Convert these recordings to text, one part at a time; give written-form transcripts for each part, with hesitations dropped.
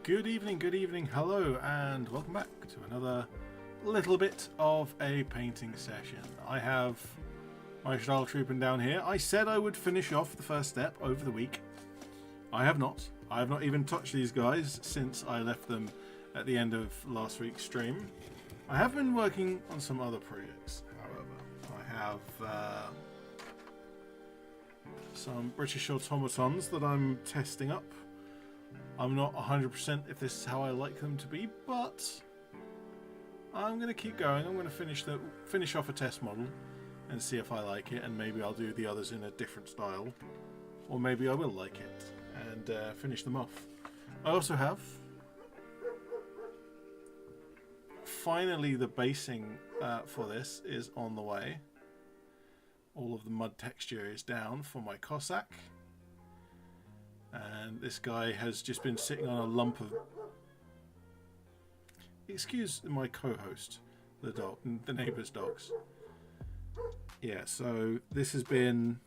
Good evening, hello, and welcome back to another little bit of a painting session. I have my Stahltruppen down here. I said I would finish off the first step over the week. I have not. I have not even touched these guys since I left them at the end of last week's stream. I have been working on some other projects, however. I have some British automatons that I'm testing up. I'm not 100% if this is how I like them to be, but I'm going to keep going. I'm going to finish off a test model and see if I like it, and maybe I'll do the others in a different style, or maybe I will like it and finish them off. I also have finally the basing for this is on the way. All of the mud texture is down for my Cossack. And this guy has just been sitting on a lump of... Excuse my co-host, the neighbour's dogs. Yeah, so this has been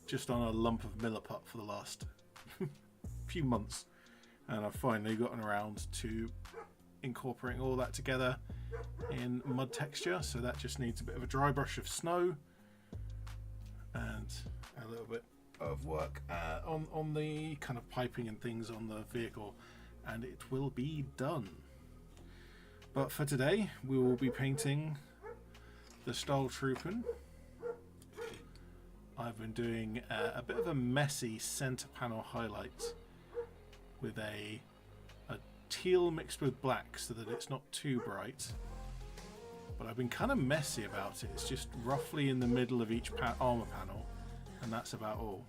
just on a lump of milliput for the last few months. And I've finally gotten around to incorporating all that together in mud texture. So that just needs a bit of a dry brush of snow and a little bit of work on the kind of piping and things on the vehicle, and it will be done. But for today we will be painting the Stahltruppen. I've been doing a bit of a messy center panel highlight with a teal mixed with black so that it's not too bright, but I've been kind of messy about it. It's just roughly in the middle of each armor panel, and that's about all.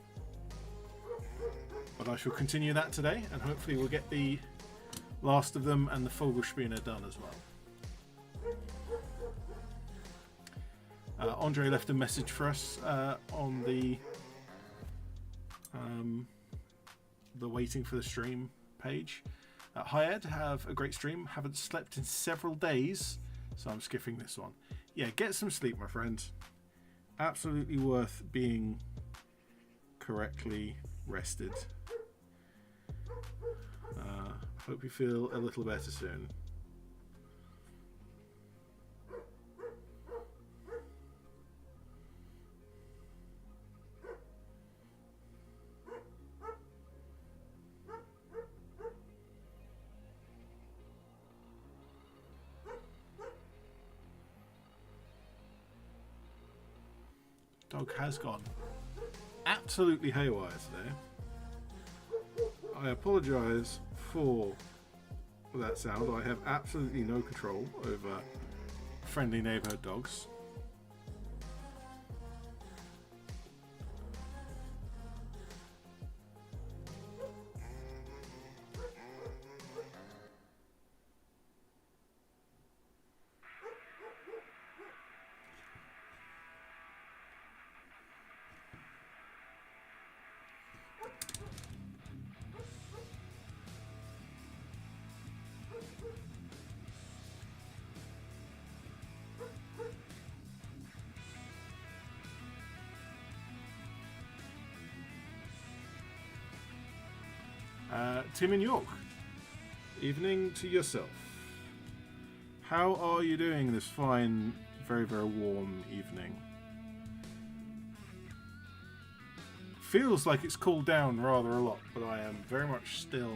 But I shall continue that today, and hopefully we'll get the last of them and the Vogelspinner done as well. Andre left a message for us on the waiting for the stream page. Hi Ed, have a great stream. Haven't slept in several days, so I'm skipping this one. Yeah, get some sleep, my friend. Absolutely worth being correctly rested. Hope you feel a little better soon. Dog has gone absolutely haywire today. I apologise for that sound. I have absolutely no control over friendly neighbourhood dogs. Tim in York, evening to yourself. How are you doing this fine, very, very warm evening? Feels like it's cooled down rather a lot, but I am very much still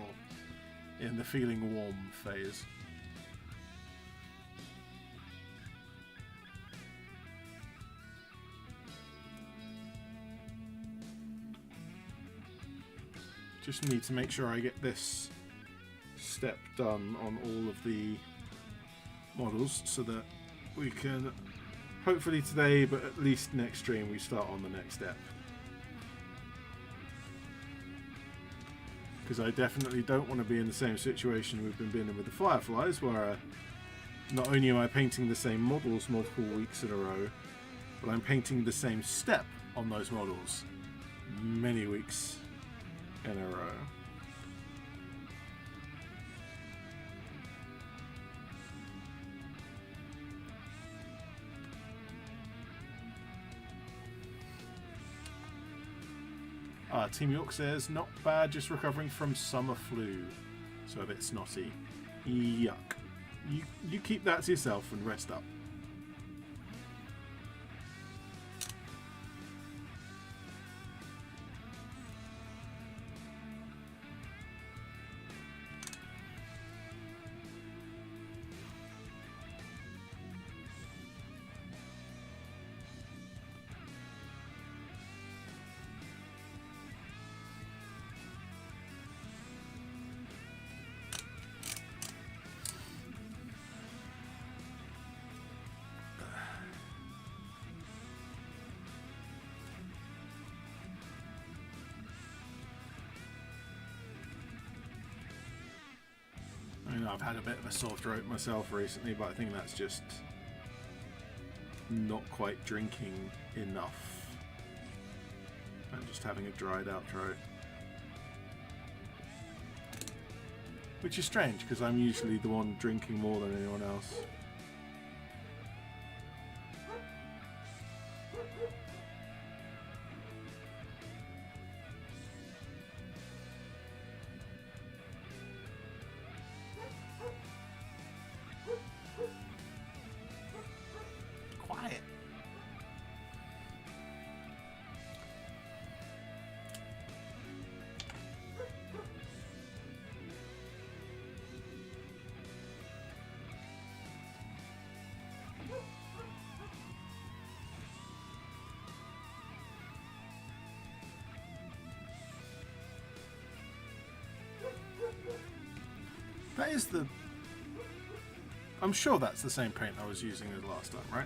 in the feeling warm phase. Just need to make sure I get this step done on all of the models so that we can, hopefully today, but at least next stream, we start on the next step. Because I definitely don't want to be in the same situation we've been in with the fireflies, where not only am I painting the same models multiple weeks in a row, but I'm painting the same step on those models many weeks in a row. Team York says, not bad, just recovering from summer flu. So a bit snotty. Yuck. You keep that to yourself and rest up. I've had a bit of a sore throat myself recently, but I think that's just not quite drinking enough and just having a dried out throat. Which is strange because I'm usually the one drinking more than anyone else. That is the... I'm sure that's the same paint I was using as last time, right?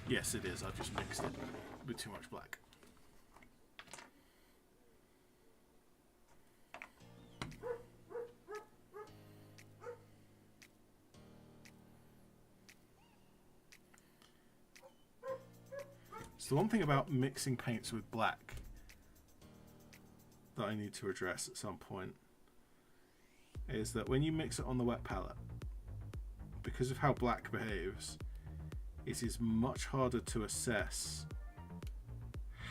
Yes, it is. I've just mixed it with too much black. So the one thing about mixing paints with black that I need to address at some point is that when you mix it on the wet palette, because of how black behaves, it is much harder to assess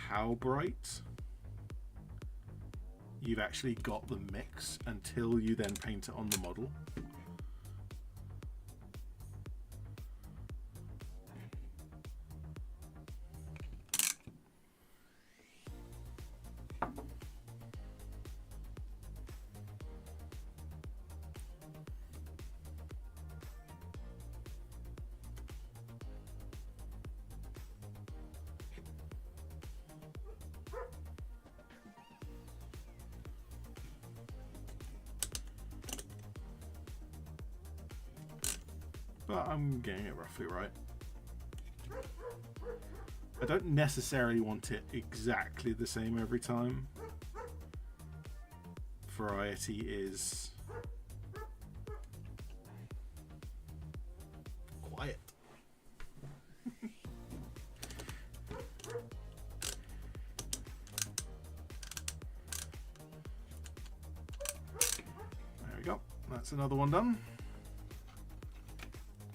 how bright you've actually got the mix until you then paint it on the model. But I'm getting it roughly right. I don't necessarily want it exactly the same every time. Variety is quiet. There we go. That's another one done.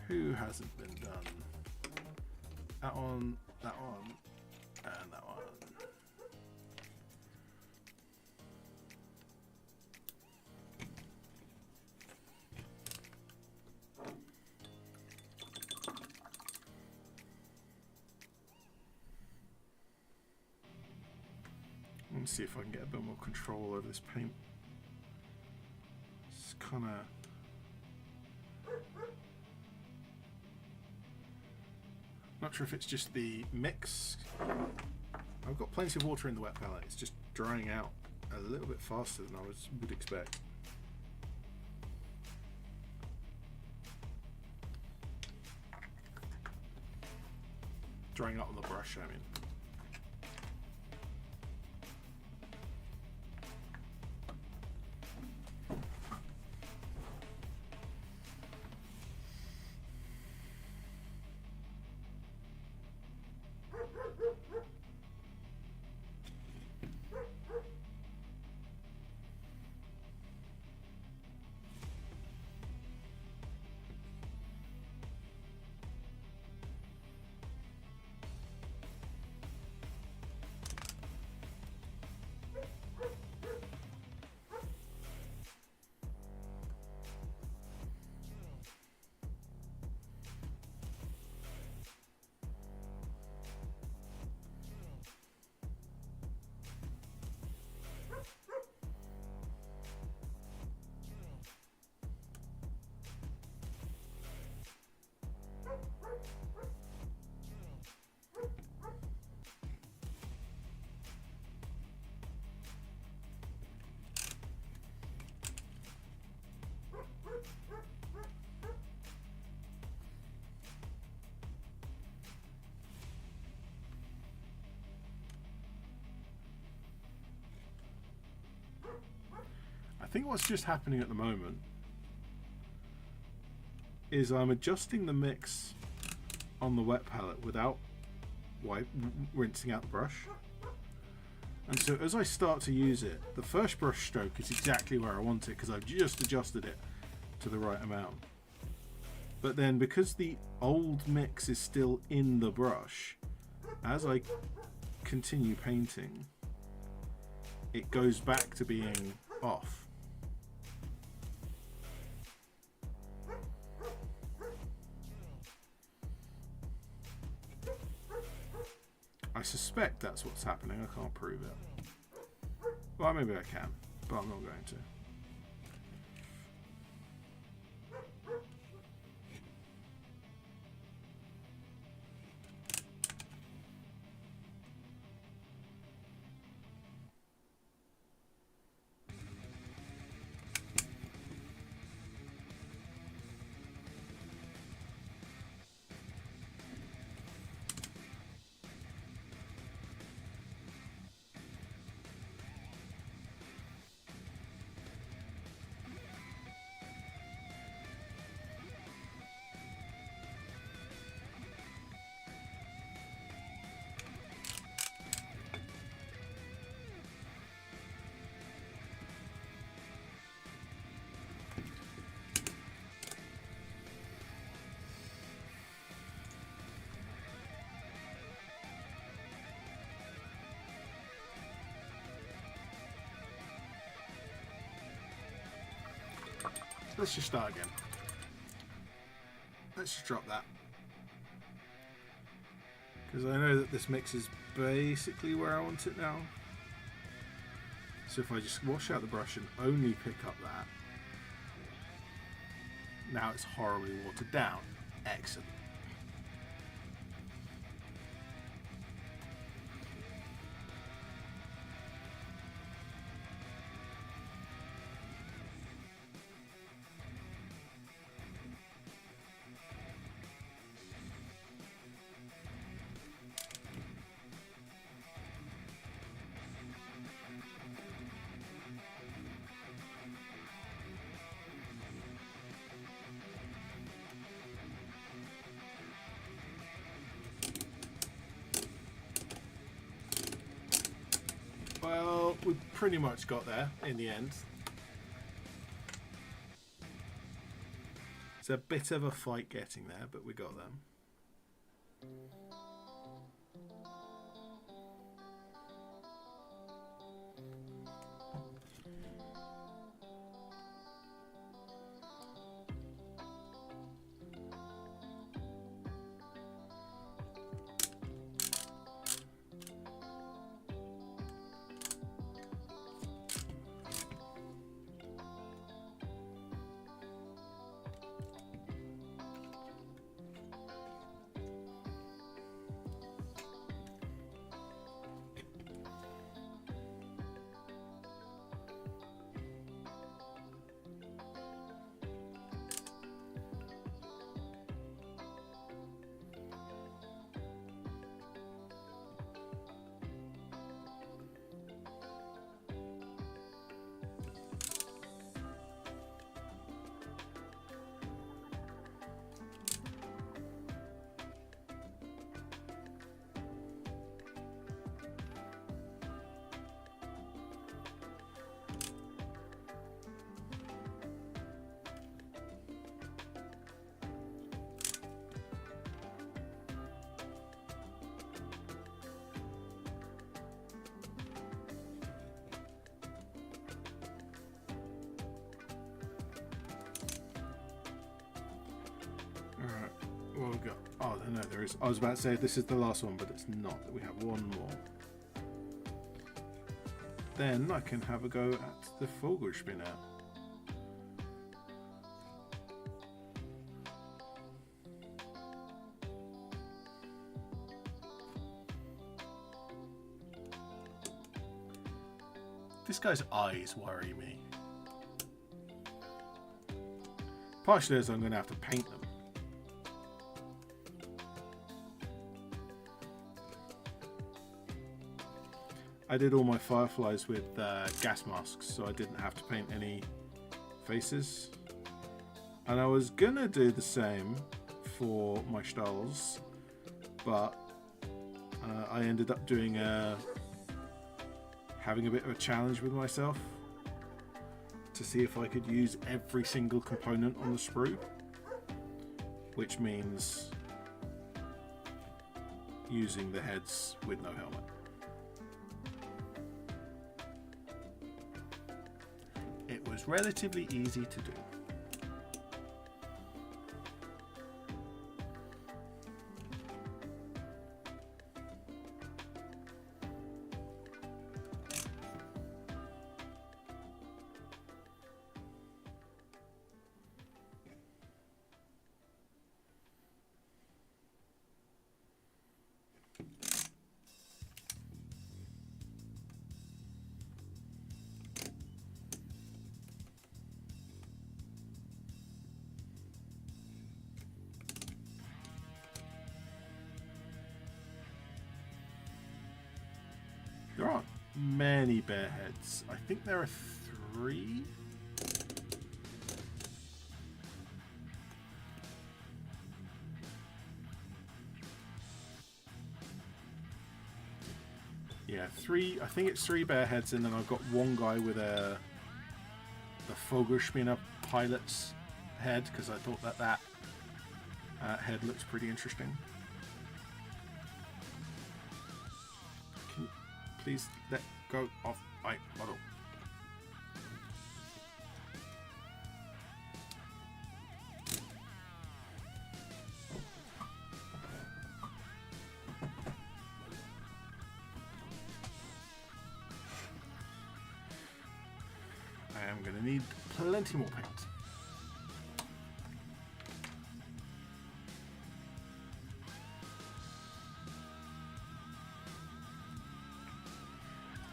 Who hasn't been done? That one, and that one. Let's see if I can get a bit more control over this paint. It's kind of... Not sure if it's just the mix. I've got plenty of water in the wet palette. It's just drying out a little bit faster than I would expect. Drying out on the brush, I mean. think what's just happening at the moment is I'm adjusting the mix on the wet palette without rinsing out the brush. And so as I start to use it, the first brush stroke is exactly where I want it because I've just adjusted it to the right amount. But then because the old mix is still in the brush, as I continue painting, it goes back to being off. I suspect that's what's happening. I can't prove it. Well, maybe I can, but I'm not going to. Let's just start again. Let's just drop that. Because I know that this mix is basically where I want it now. So if I just wash out the brush and only pick up that, now it's horribly watered down. Excellent. Well, we pretty much got there in the end. It's a bit of a fight getting there, but we got them. What have we got? Oh, no, there is. I was about to say this is the last one, but it's not. We have one more. Then I can have a go at the Vogelspinner. This guy's eyes worry me. Partially as I'm going to have to paint them. I did all my fireflies with gas masks, so I didn't have to paint any faces. And I was gonna do the same for my Stahls, but I ended up doing having a bit of a challenge with myself to see if I could use every single component on the sprue, which means using the heads with no helmet. It was relatively easy to do. There aren't many bear heads. I think there are 3. Yeah, 3. I think it's 3 bear heads, and then I've got one guy with the Vogelspinner pilot's head, because I thought that head looks pretty interesting. Please let go of my model. I am going to need plenty more paint.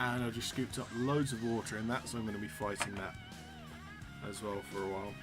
And I've just scooped up loads of water, and that's I'm going to be fighting that as well for a while.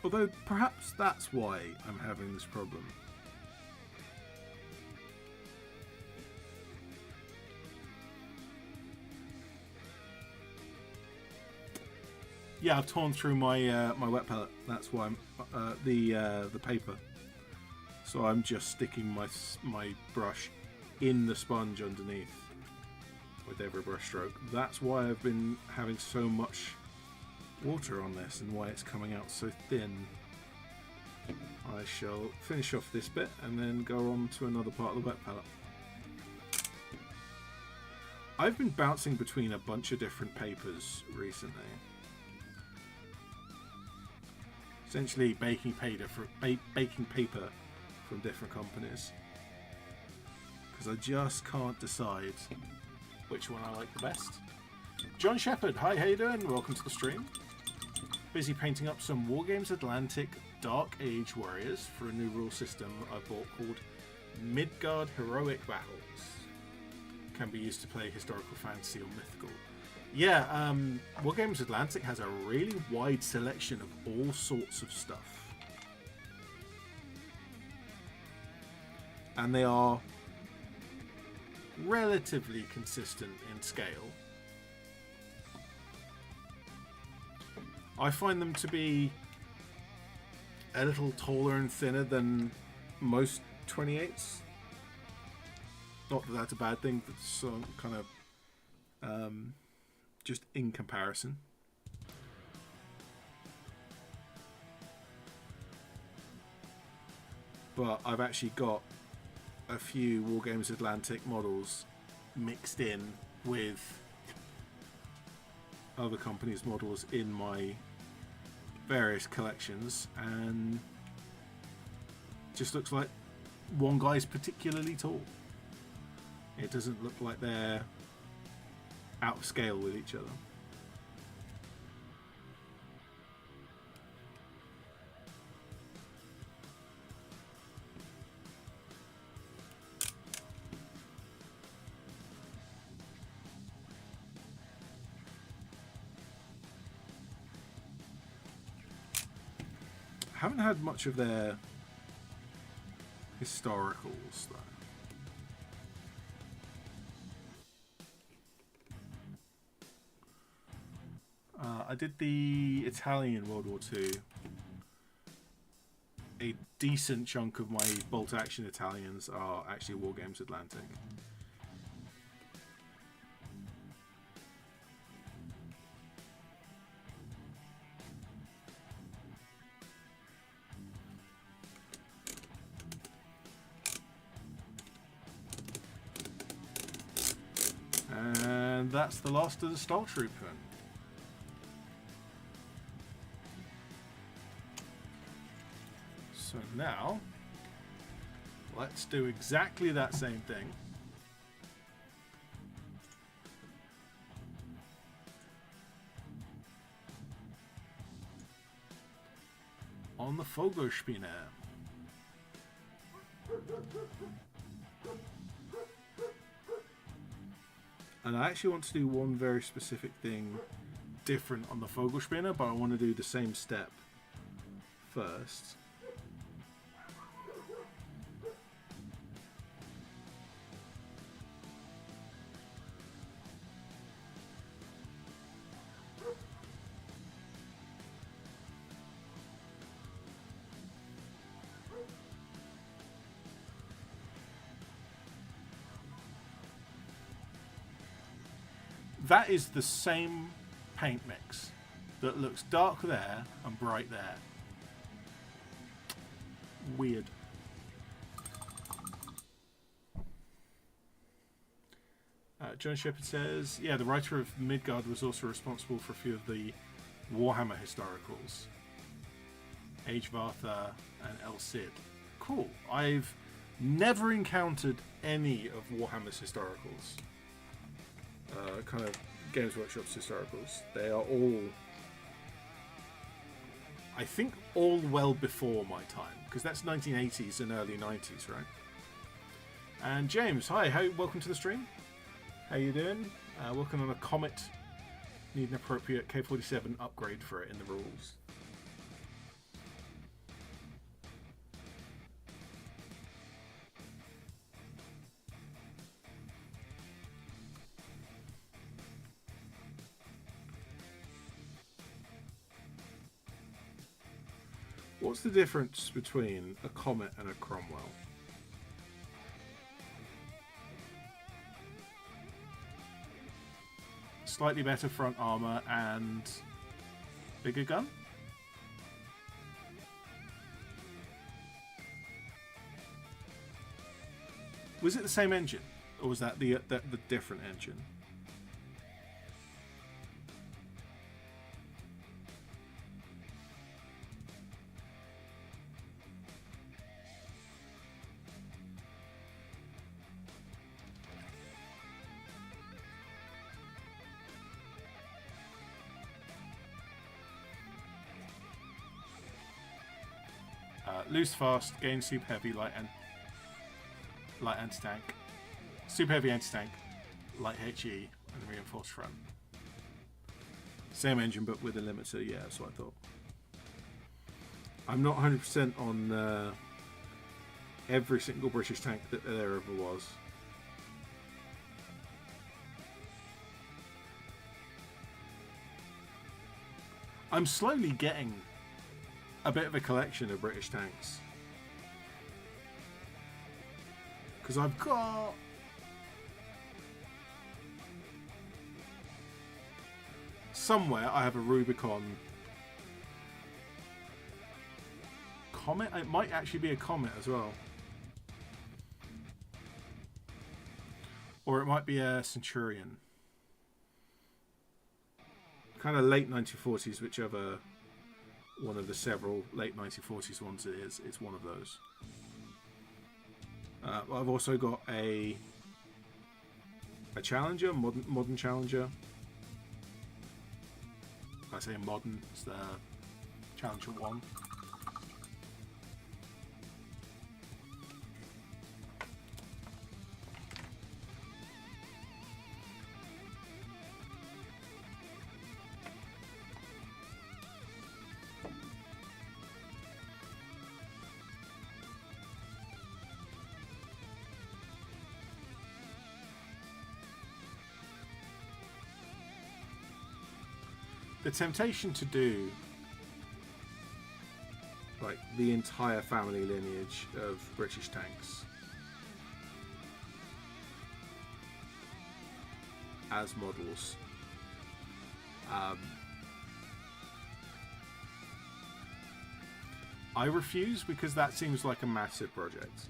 Although perhaps that's why I'm having this problem. Yeah, I've torn through my my wet palette. That's why I'm the paper. So I'm just sticking my brush in the sponge underneath with every brush stroke. That's why I've been having so much water on this and why it's coming out so thin. I shall finish off this bit and then go on to another part of the wet palette. I've been bouncing between a bunch of different papers recently. Essentially baking paper from different companies, because I just can't decide which one I like the best. John Shepherd, hi, how you doing? Welcome to the stream. Busy painting up some Wargames Atlantic Dark Age Warriors for a new rule system I bought called Midgard Heroic Battles. Can be used to play historical fantasy or mythical. Yeah, Wargames Atlantic has a really wide selection of all sorts of stuff. and they are relatively consistent in scale. I find them to be a little taller and thinner than most 28s. Not that that's a bad thing, but some kind of just in comparison. But I've actually got a few Wargames Atlantic models mixed in with other companies' models in my various collections, and just looks like one guy's particularly tall. It doesn't look like they're out of scale with each other. I haven't had much of their historicals though. I did the Italian World War II. A decent chunk of my bolt action Italians are actually Wargames Atlantic. And that's the last of the Stahltruppen. So now, let's do exactly that same thing. On the Vogelspinne. And I actually want to do one very specific thing different on the Vogelspinne, but I want to do the same step first. That is the same paint mix that looks dark there and bright there. Weird. John Shepard says, yeah, the writer of Midgard was also responsible for a few of the Warhammer historicals. Age of Arthur and El Cid. Cool. I've never encountered any of Warhammer's historicals. Kind of Games Workshop's historicals. They are all, I think, all well before my time, because that's 1980s and early 90s, right? And James, hi, welcome to the stream. How you doing? Working on a Comet. Need an appropriate K-47 upgrade for it in the rules. What's the difference between a Comet and a Cromwell? Slightly better front armor and bigger gun? Was it the same engine, or was that the different engine? Loose fast, gain super heavy, light anti-tank. Super heavy anti-tank, light HE, and reinforced front. Same engine but with a limiter, yeah, that's what I thought. I'm not 100% on every single British tank that there ever was. I'm slowly getting a bit of a collection of British tanks. Because I've got... somewhere I have a Rubicon Comet. It might actually be a Comet as well. Or it might be a Centurion. Kind of late 1940s, whichever one of the several late 1940s ones it is. It's one of those. I've also got a Challenger, modern Challenger. I say modern, it's the Challenger 1. The temptation to do like the entire family lineage of British tanks as models, I refuse, because that seems like a massive project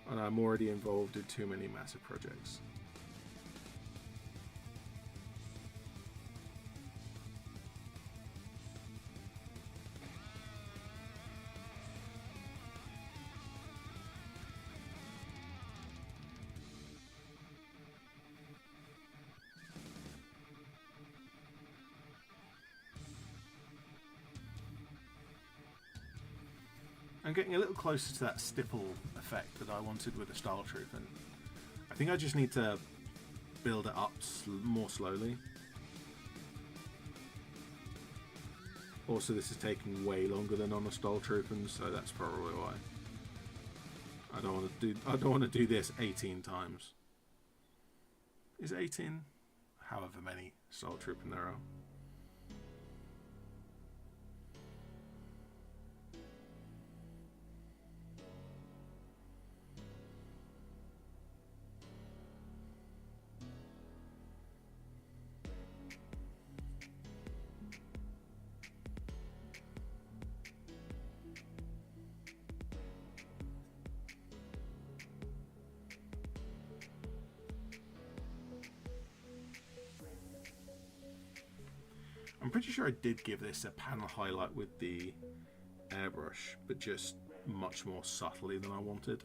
and I'm already involved in too many massive projects. I'm getting a little closer to that stipple effect that I wanted with the Stahltruppen. I think I just need to build it up more slowly. Also, this is taking way longer than on the Stahltruppen, so that's probably why. I don't want to do this 18 times. Is it 18? However many Stahltruppen there are. I'm pretty sure I did give this a panel highlight with the airbrush, but just much more subtly than I wanted.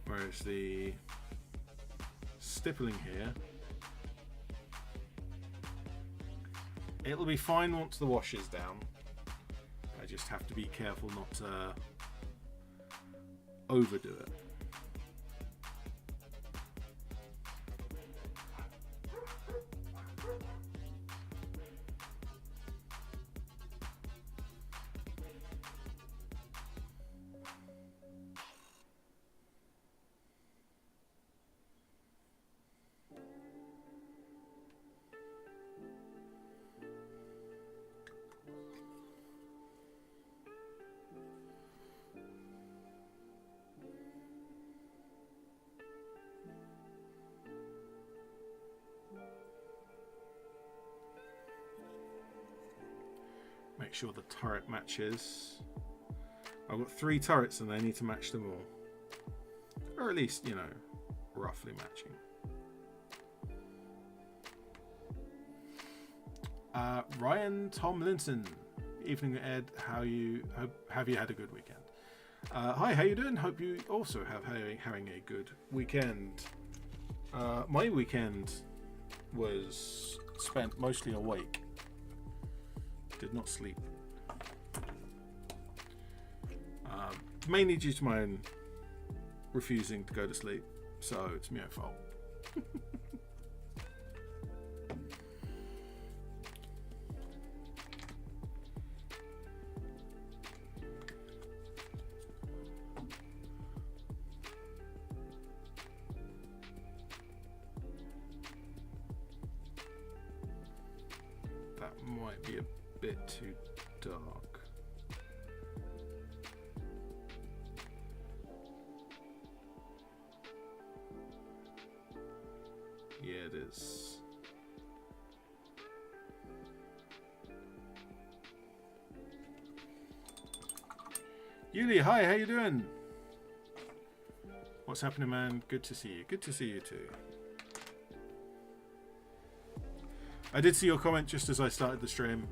Whereas the stippling here, it'll be fine once the wash is down. I just have to be careful not to overdo it. Make sure the turret matches. I've got 3 turrets and I need to match them all. Or at least, you know, roughly matching. Ryan Tomlinson. Evening, Ed. Have you had a good weekend? Hi, how you doing? Hope you also having a good weekend. My weekend was spent mostly awake. Did not sleep. Mainly due to my own refusing to go to sleep, so it's my own fault. That might be a bit too dark. Yeah, it is. Yuli, hi, how you doing? What's happening, man? Good to see you. Good to see you too. I did see your comment just as I started the stream.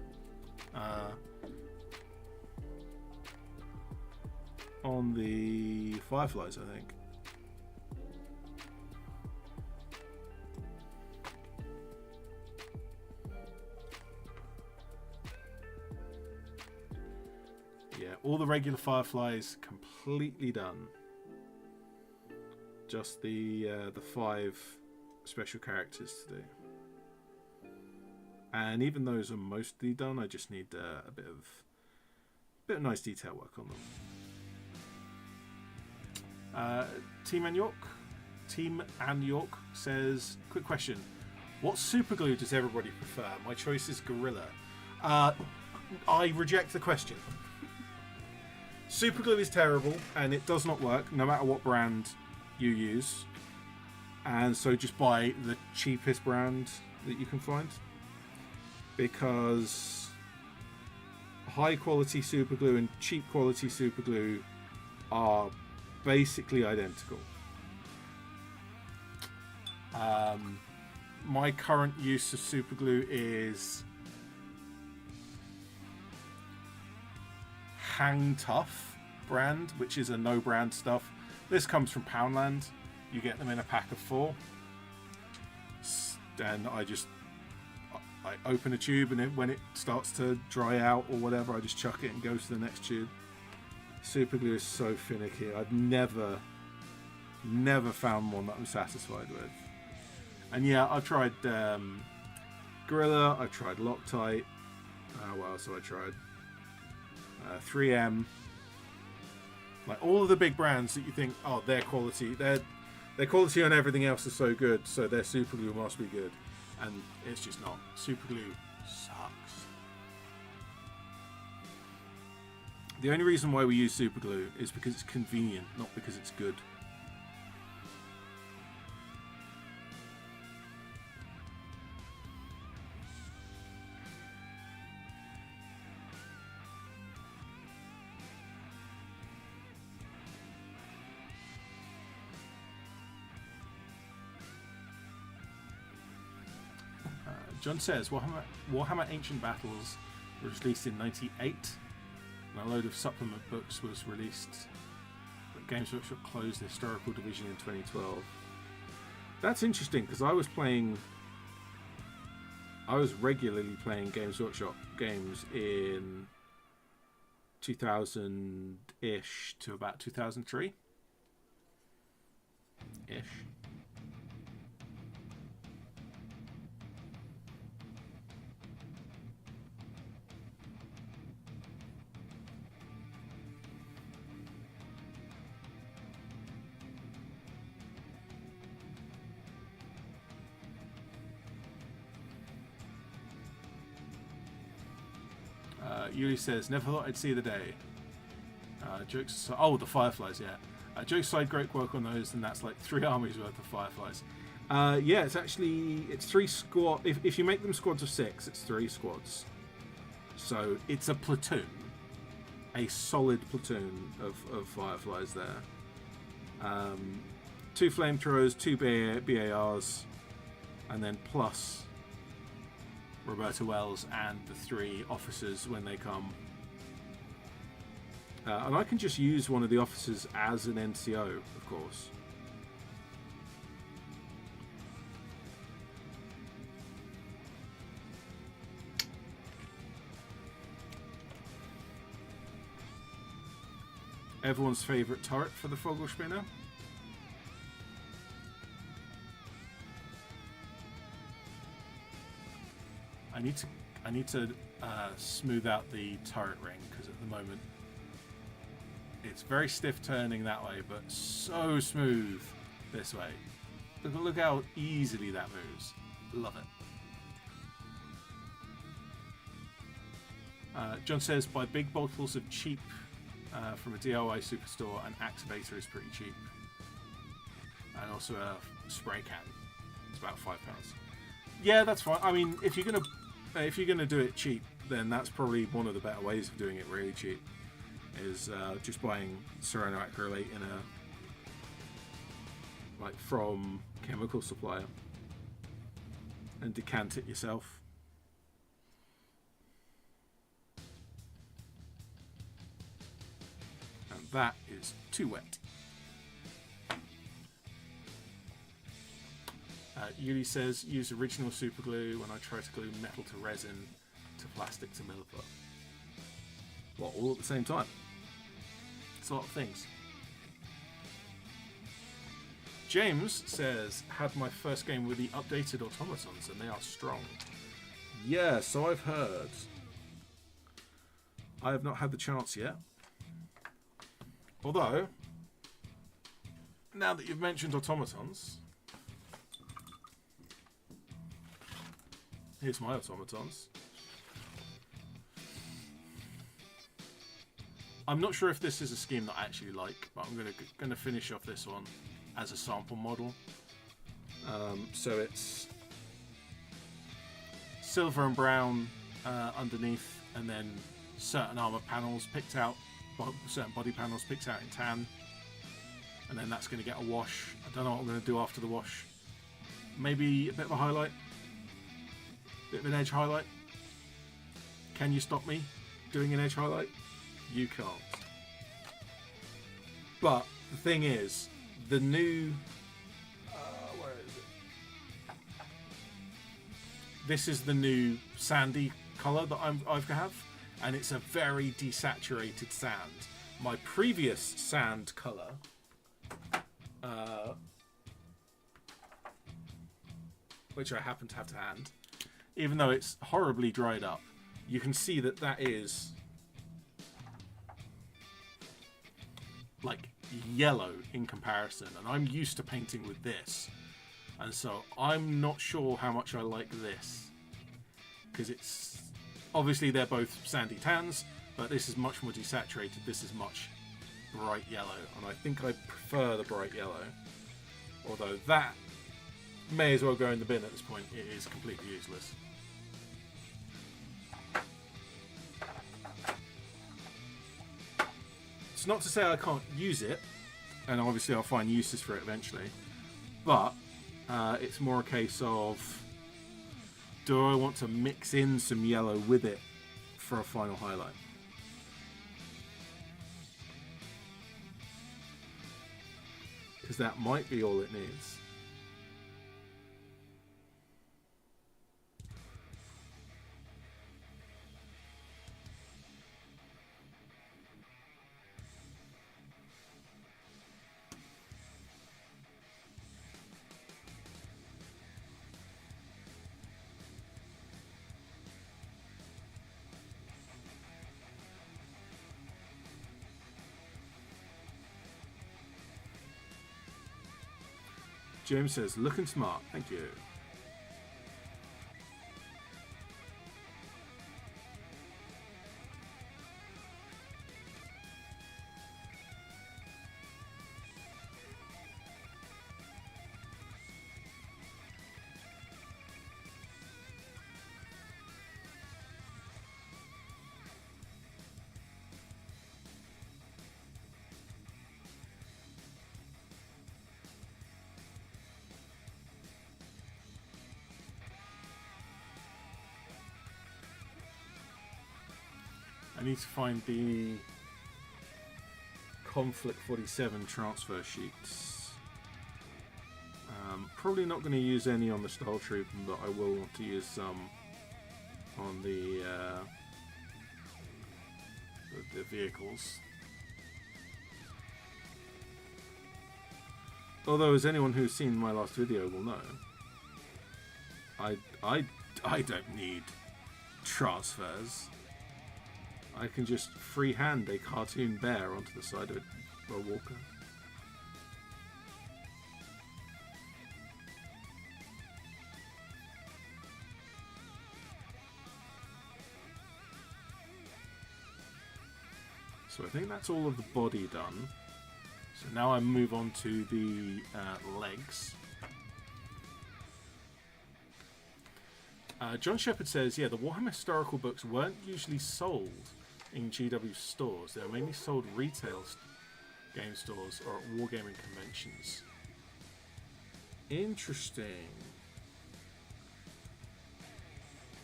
On the fireflies, I think. Yeah, all the regular fireflies completely done. Just the 5 special characters to do. And even those are mostly done. I just need a bit of nice detail work on them. Team and York says, quick question: what super glue does everybody prefer? My choice is Gorilla. I reject the question. Super glue is terrible and it does not work no matter what brand you use. And so just buy the cheapest brand that you can find. Because high quality super glue and cheap quality super glue are basically identical. My current use of super glue is Hang Tough brand, which is a no brand stuff. This comes from Poundland. You get them in a pack of 4. And I open a tube, and when it starts to dry out or whatever, I just chuck it and go to the next tube. Super glue is so finicky. I've never found one that I'm satisfied with. And yeah, I've tried Gorilla, I've tried Loctite. What else have I tried? 3M. Like all of the big brands that you think, oh, their quality on everything else is so good, so their super glue must be good. And it's just not. Super glue sucks. The only reason why we use super glue is because it's convenient, not because it's good. John says, Warhammer Ancient Battles was released in '98, and a load of supplement books was released, but Games Workshop closed the historical division in 2012. That's interesting, because I was regularly playing Games Workshop games in 2000-ish to about 2003-ish. Yuri says, never thought I'd see the day. Jokes aside, oh, the fireflies, yeah. Jokes aside, great work on those, and that's like 3 armies worth of fireflies. Yeah, it's 3 squad. If you make them squads of 6, it's 3 squads. So it's a platoon, a solid platoon of fireflies there. 2 flamethrowers, 2 BARs, and then plus Roberta Wells and the 3 officers when they come. And I can just use one of the officers as an NCO, of course. Everyone's favourite turret for the Vogelspinner. I need to smooth out the turret ring, because at the moment it's very stiff turning that way, but so smooth this way. Look how easily that moves. Love it. John says, buy big bottles of cheap from a DIY superstore, and activator is pretty cheap. And also a spray can. It's about £5. Yeah, that's fine. I mean, if you're gonna do it cheap, then that's probably one of the better ways of doing it really cheap. Is just buying cyanoacrylate in a from chemical supplier and decant it yourself. And that is too wet. Yuli says, use original super glue when I try to glue metal to resin to plastic to milliput. What, all at the same time? It's a lot of things. James says, had my first game with the updated automatons and they are strong. Yeah, so I've heard. I have not had the chance yet. Although, now that you've mentioned automatons, here's my automatons. I'm not sure if this is a scheme that I actually like, but I'm gonna finish off this one as a sample model. So it's silver and brown underneath, and then certain armor panels picked out, certain body panels picked out in tan, and then that's going to get a wash. I don't know what I'm going to do after the wash. Maybe a bit of a highlight, bit of an edge highlight. Can you stop me doing an edge highlight? You can't. But the thing is, the new where is it? This is the new sandy color that I have, and it's a very desaturated sand. My previous sand color, which I happen to have to hand, even though it's horribly dried up, you can see that that is like yellow in comparison, and I'm used to painting with this, and so I'm not sure how much I like this, because it's obviously they're both sandy tans, but this is much more desaturated. This is much bright yellow, and I think I prefer the bright yellow, although that may as well go in the bin at this point. It is completely useless. It's not to say I can't use it, and obviously I'll find uses for it eventually, but it's more a case of, do I want to mix in some yellow with it for a final highlight? Because that might be all it needs. James says, looking smart. Thank you. I need to find the Konflikt 47 transfer sheets. Probably not going to use any on the Stahltruppen, but I will want to use some on the vehicles. Although, as anyone who's seen my last video will know, I don't need transfers. I can just freehand a cartoon bear onto the side of a walker. So I think that's all of the body done. So now I move on to the legs. John Shepard says, yeah, the Warhammer historical books weren't usually sold in GW stores. They were mainly sold retail game stores or at wargaming conventions. Interesting.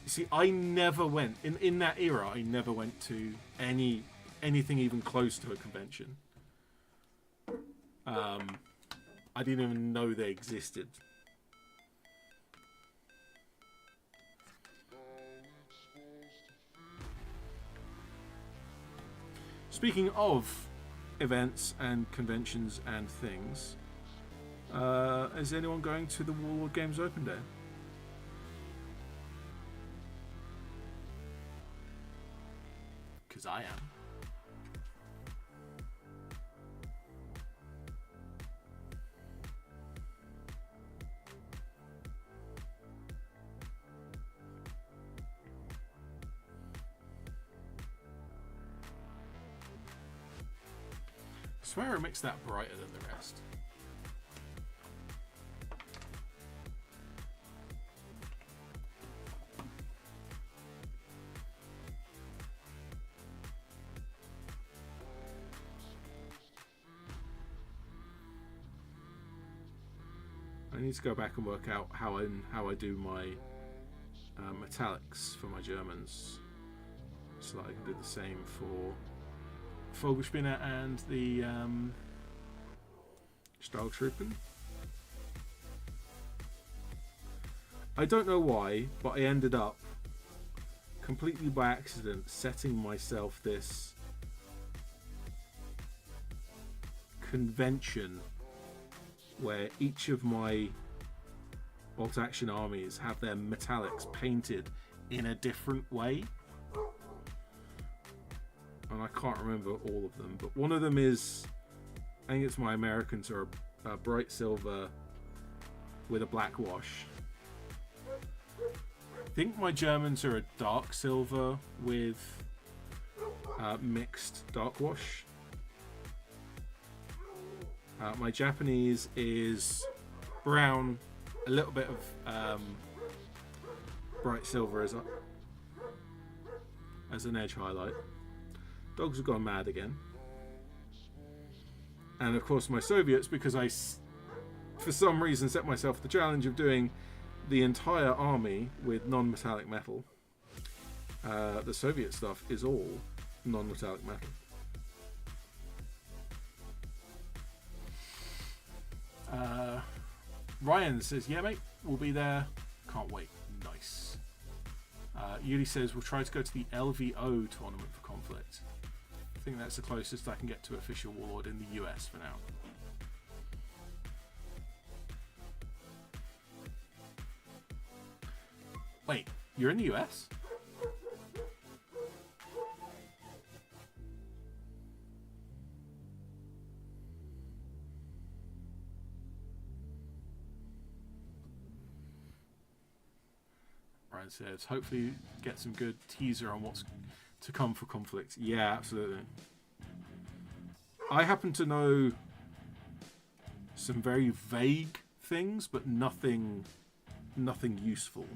You see, I never went, in that era, I never went to anything even close to a convention. I didn't even know they existed. Speaking of events and conventions and things, is anyone going to the Warlord Games Open Day? Because I am. I swear it makes that brighter than the rest. I need to go back and work out how I do my metallics for my Germans, so that I can do the same for Vogelspinner and the Stahltruppen. I don't know why, but I ended up completely by accident setting myself this convention where each of my bolt-action armies have their metallics painted in a different way. And I can't remember all of them, but one of them is, I think it's my Americans are a bright silver with a black wash. I think my Germans are a dark silver with mixed dark wash. My Japanese is brown, a little bit of bright silver as an edge highlight. Dogs have gone mad again. And of course my Soviets, because I for some reason set myself the challenge of doing the entire army with non-metallic metal. The Soviet stuff is all non-metallic metal. Ryan says, yeah mate, we'll be there. Can't wait. Nice. Yuli says, we'll try to go to the LVO tournament for Konflikt. I think that's the closest I can get to official Warlord in the US for now. Wait, you're in the US? Ryan says, hopefully get some good teaser on what's to come for Konflikt. Yeah, absolutely. I happen to know some very vague things, but nothing useful.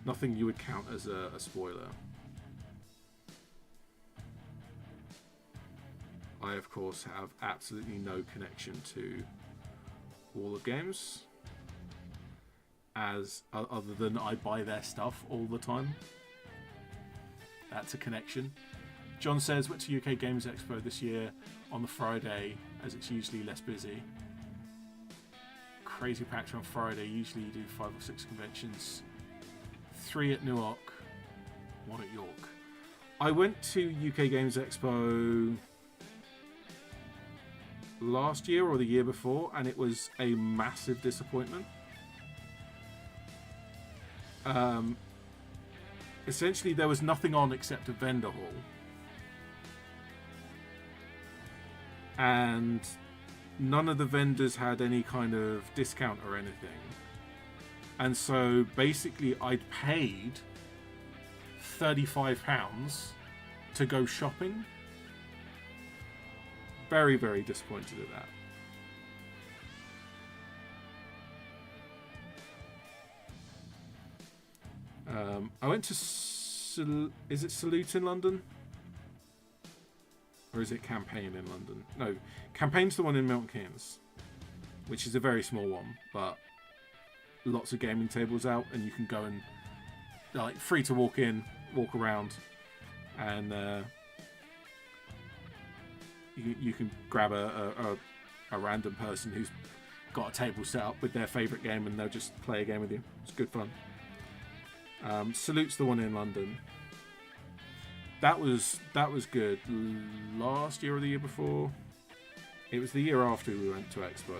Nothing you would count as a spoiler. I, of course, have absolutely no connection to all the games, other than I buy their stuff all the time. That's a connection. John says, went to UK Games Expo this year on the Friday, as it's usually less busy. Crazy packed on Friday. Usually you do 5 or 6 conventions. 3 at Newark, 1 at York. I went to UK Games Expo last year or the year before, and it was a massive disappointment. Essentially, there was nothing on except a vendor hall. And none of the vendors had any kind of discount or anything. And so basically I'd paid £35 to go shopping. Very, very disappointed at that. I went to is it Salute in London? Or is it Campaign in London? No, Campaign's the one in Milton Keynes, which is a very small one, but lots of gaming tables out, and you can go and like free to walk in, walk around, and you can grab a random person who's got a table set up with their favourite game, and they'll just play a game with you. It's good fun. Salute's the one in London. That was good. Last year or the year before? It was the year after we went to Expo.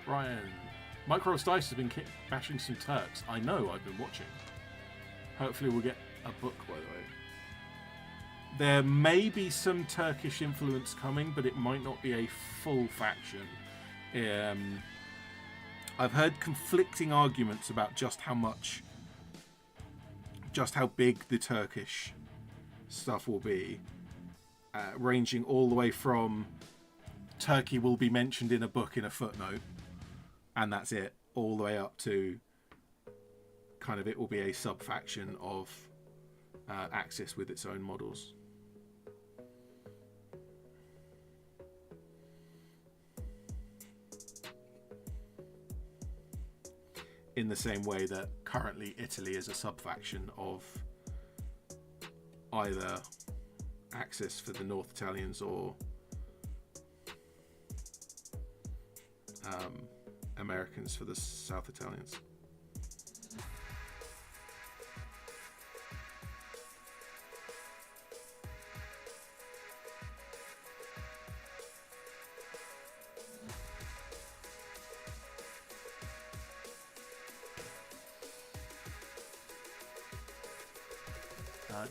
Ryan, Micros Dice has been bashing some Turks. I know, I've been watching. Hopefully we'll get a book, by the way. There may be some Turkish influence coming, but it might not be a full faction. I've heard conflicting arguments about just how big the Turkish stuff will be, ranging all the way from Turkey will be mentioned in a book in a footnote, and that's it, all the way up to kind of it will be a sub-faction of Axis with its own models. In the same way that currently Italy is a sub-faction of either Axis for the North Italians or Americans for the South Italians.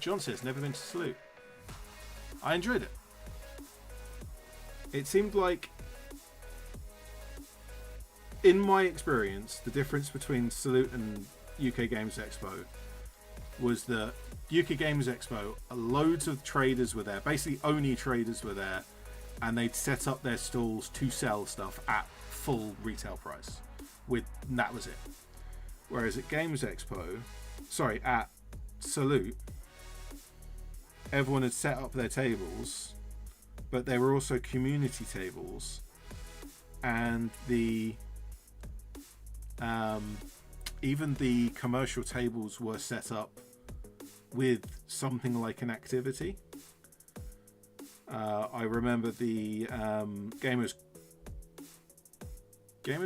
John says, never been to Salute. I enjoyed it. It seemed like, in my experience, the difference between Salute and UK Games Expo was that UK Games Expo, loads of traders were there, basically only traders were there, and they'd set up their stalls to sell stuff at full retail price. And that was it. Whereas at at Salute, everyone had set up their tables, but they were also community tables, and even the commercial tables were set up with something like an activity. I remember the Gamers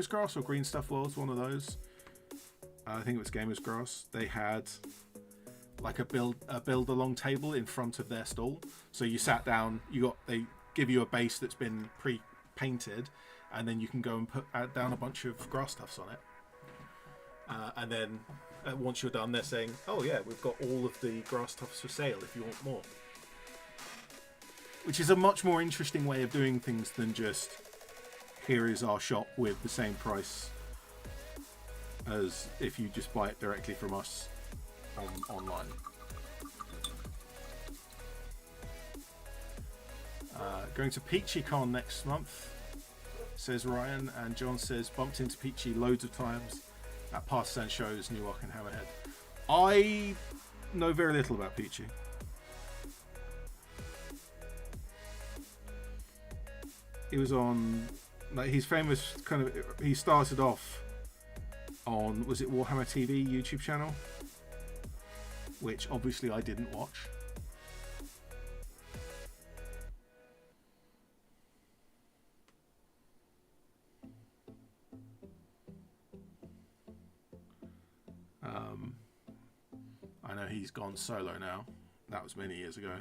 Grass or Green Stuff Worlds, one of those. I think it was Gamers Grass. They had like a build along table in front of their stall. So you sat down, they give you a base that's been pre-painted, and then you can go and add down a bunch of grass stuffs on it. And then once you're done, they're saying, oh yeah, we've got all of the grass stuffs for sale if you want more. Which is a much more interesting way of doing things than just, here is our shop with the same price as if you just buy it directly from us online. Going to PeachyCon next month, says Ryan, and John says bumped into Peachy loads of times at Partisan shows, Newark and Hammerhead. I know very little about Peachy. He was on, like, he's famous, he started off on, was it Warhammer TV YouTube channel? Which obviously I didn't watch. he's gone solo now. That was many years ago.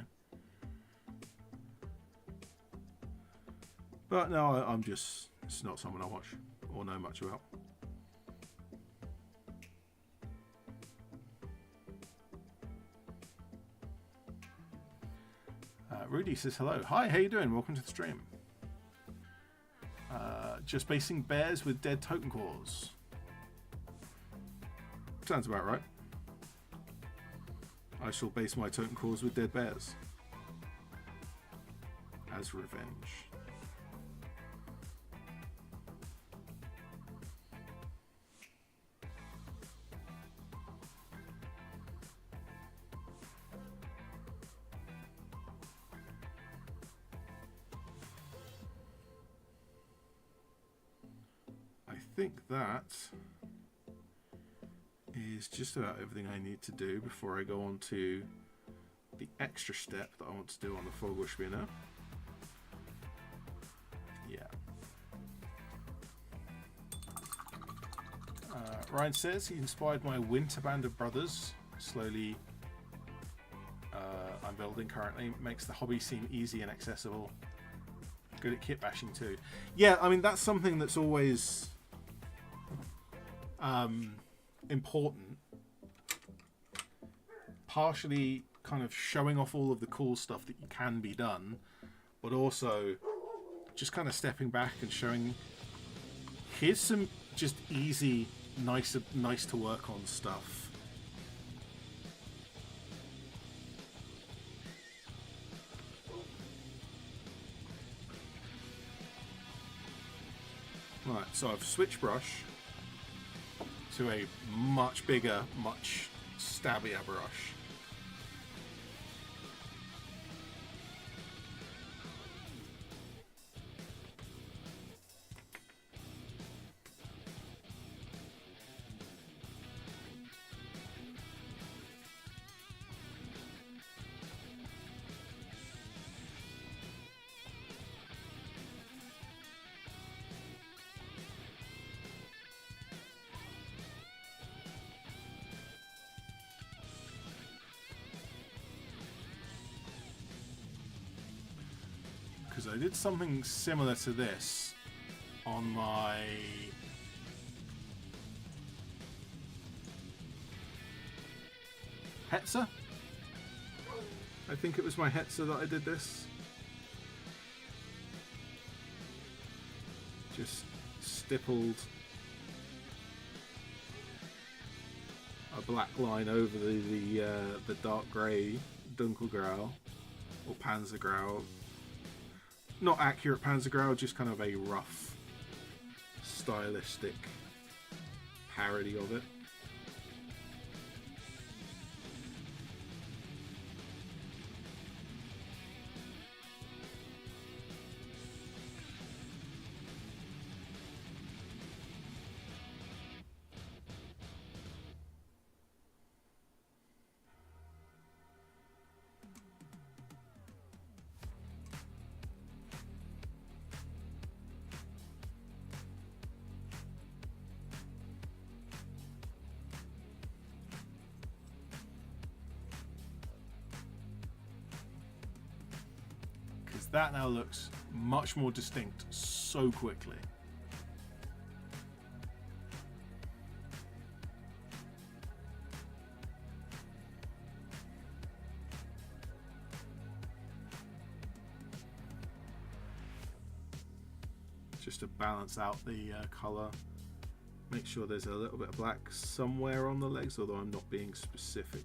But no, I'm just, it's not someone I watch or know much about. Rudy says hello. Hi, how you doing? Welcome to the stream. Just basing bears with dead totem cores. Sounds about right. I shall base my totem cores with dead bears. As revenge. I think that is just about everything I need to do before I go on to the extra step that I want to do on the Vogelspinner. Yeah. Ryan says he inspired my winter band of brothers. Slowly I'm building currently. Makes the hobby seem easy and accessible. Good at kit bashing too. Yeah, I mean that's something that's always important, partially kind of showing off all of the cool stuff that you can be done, but also just kind of stepping back and showing here's some just easy, nice to work on stuff. Right, so I've switched brush to a much bigger, much stabbier brush. Because I did something similar to this on my Hetzer. I think it was my Hetzer that I did this. Just stippled a black line over the dark grey Dunkelgrau or Panzergrau. Not accurate Panzergrau, just kind of a rough, stylistic parody of it. That now looks much more distinct so quickly. Just to balance out the colour. Make sure there's a little bit of black somewhere on the legs, although I'm not being specific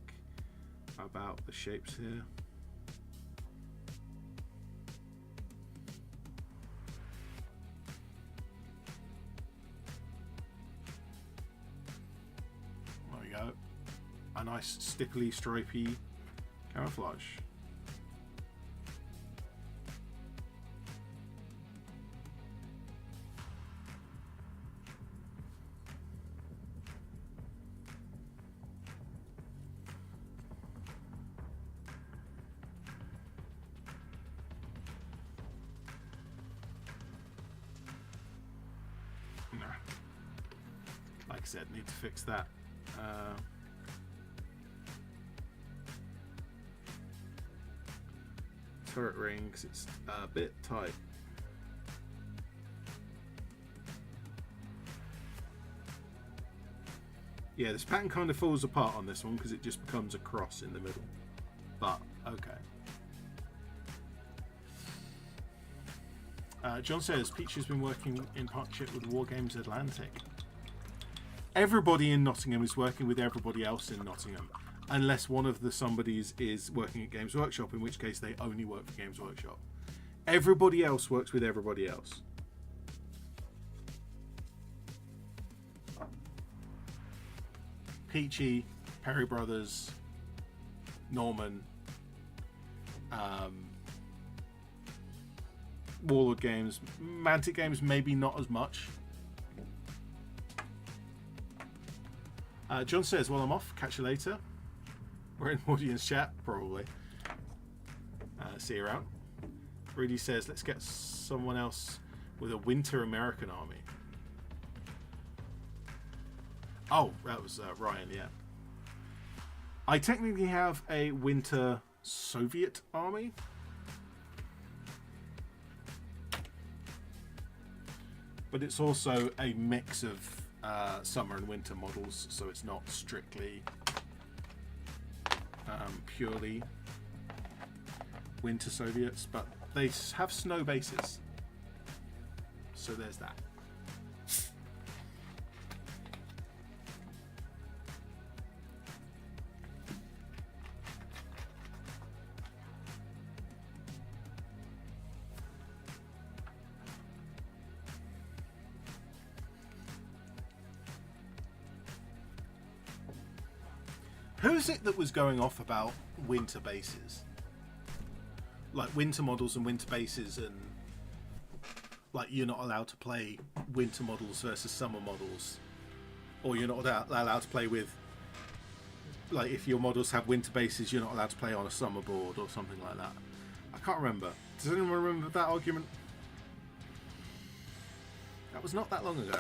about the shapes here. A nice stipply, stripy camouflage. Nah. Like I said, need to fix that. turret ring because it's a bit tight. Yeah, this pattern kind of falls apart on this one because it just becomes a cross in the middle. But, okay. John says, Peach has been working in partnership with War Games Atlantic. Everybody in Nottingham is working with everybody else in Nottingham. Unless one of the somebodies is working at Games Workshop, in which case they only work for Games Workshop. Everybody else works with everybody else. Peachy, Perry Brothers, Norman, Warlord Games, Mantic Games, maybe not as much. John says, well, I'm off. Catch you later. We're in audience chat, probably. See you around. Rudy says, let's get someone else with a winter American army. Oh, that was Ryan, yeah. I technically have a winter Soviet army. But it's also a mix of summer and winter models, so it's not strictly purely winter Soviets, but they have snow bases. So there's that. Who's it that was going off about winter bases? Like winter models and winter bases, and like you're not allowed to play winter models versus summer models, or you're not allowed to play with, like, if your models have winter bases, you're not allowed to play on a summer board or something like that. I can't remember. Does anyone remember that argument? That was not that long ago.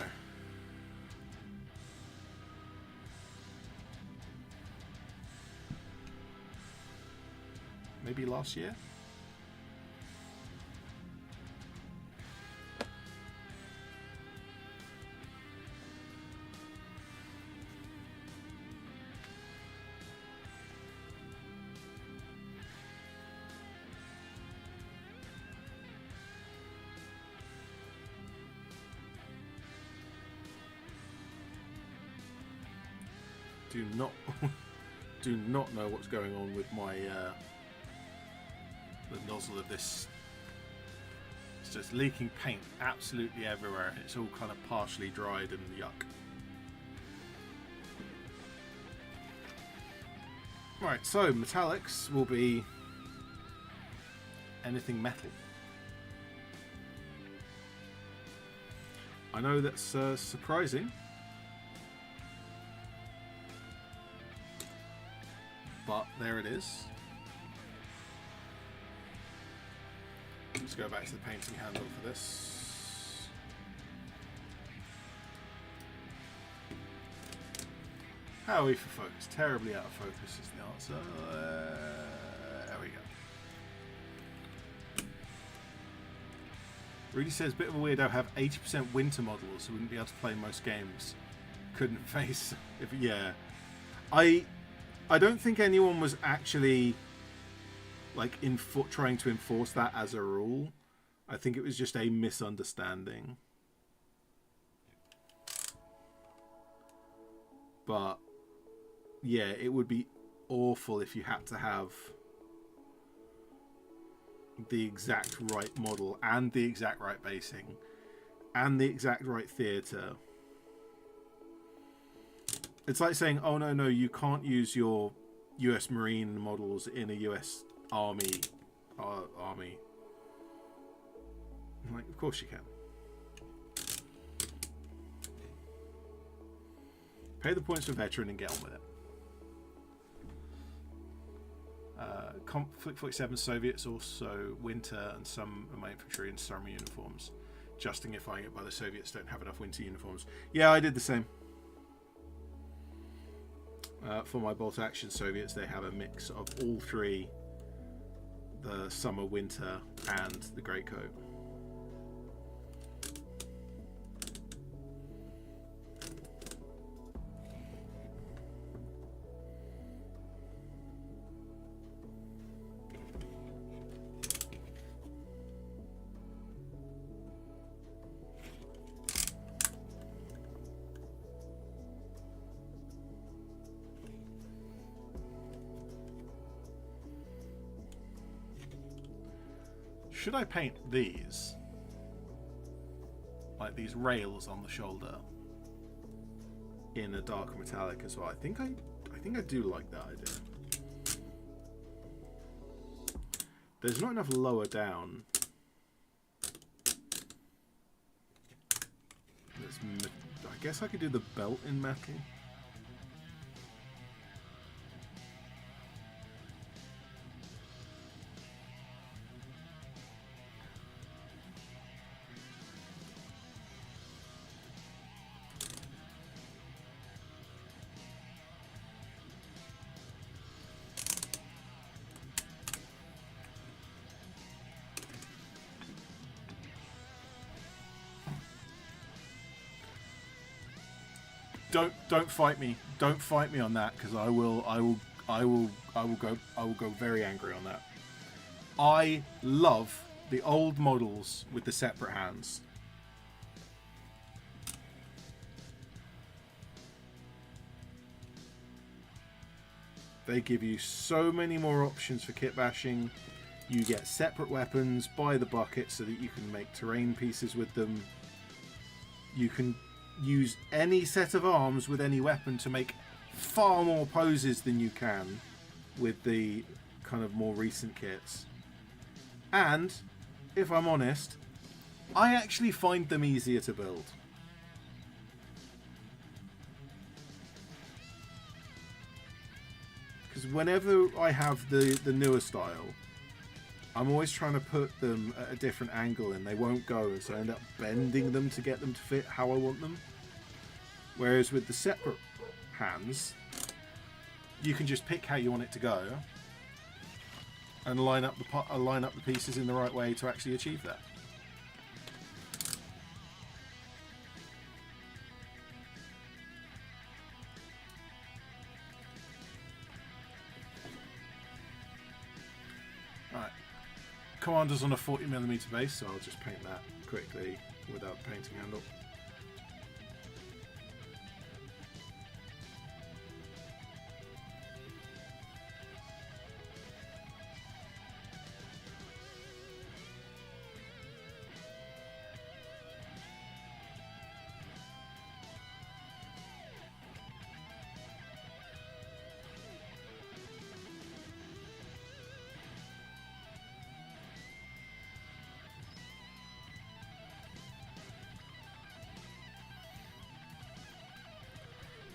Maybe last year? Do not know what's going on with my the nozzle of this. It's just leaking paint absolutely everywhere. It's all kind of partially dried and yuck. Right, so metallics will be anything metal. I know that's surprising, but there it is. Let's go back to the painting handle for this. How are we for focus? Terribly out of focus is the answer. There we go. Rudy says, bit of a weirdo, have 80% winter models, so wouldn't be able to play most games. Couldn't face. Yeah. I don't think anyone was actually like trying to enforce that as a rule. I think it was just a misunderstanding. But yeah, it would be awful if you had to have the exact right model and the exact right basing and the exact right theatre. It's like saying, oh no, you can't use your US Marine models in a US Army. Like, of course you can. Pay the points for veteran and get on with it. Konflikt 47 Soviets also winter and some of my infantry in summer uniforms. Justifying it by the Soviets don't have enough winter uniforms. Yeah, I did the same. For my bolt action Soviets, they have a mix of all three the summer, winter, and the greatcoat. Should I paint these, like these rails on the shoulder, in a dark metallic as well? I think I do like that idea. There's not enough lower down. I guess I could do the belt in metal. Don't fight me. Don't fight me on that, because I will go very angry on that. I love the old models with the separate hands. They give you so many more options for kit bashing. You get separate weapons by the bucket so that you can make terrain pieces with them. You can use any set of arms with any weapon to make far more poses than you can with the kind of more recent kits. And, if I'm honest, I actually find them easier to build. Because whenever I have the newer style, I'm always trying to put them at a different angle and they won't go, so I end up bending them to get them to fit how I want them. Whereas with the separate hands, you can just pick how you want it to go and line up the pieces in the right way to actually achieve that. Alright, Commander's on a 40mm base, so I'll just paint that quickly without the painting handle.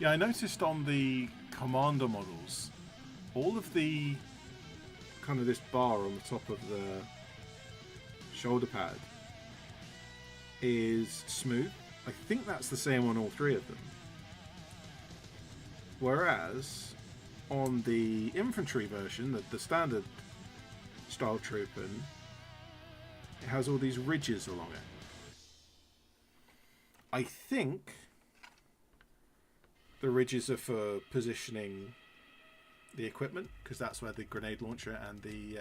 Yeah, I noticed on the Commander models, all of the kind of this bar on the top of the shoulder pad is smooth. I think that's the same on all three of them. Whereas on the infantry version, the standard Stahltruppen, it has all these ridges along it. I think the ridges are for positioning the equipment, because that's where the grenade launcher and the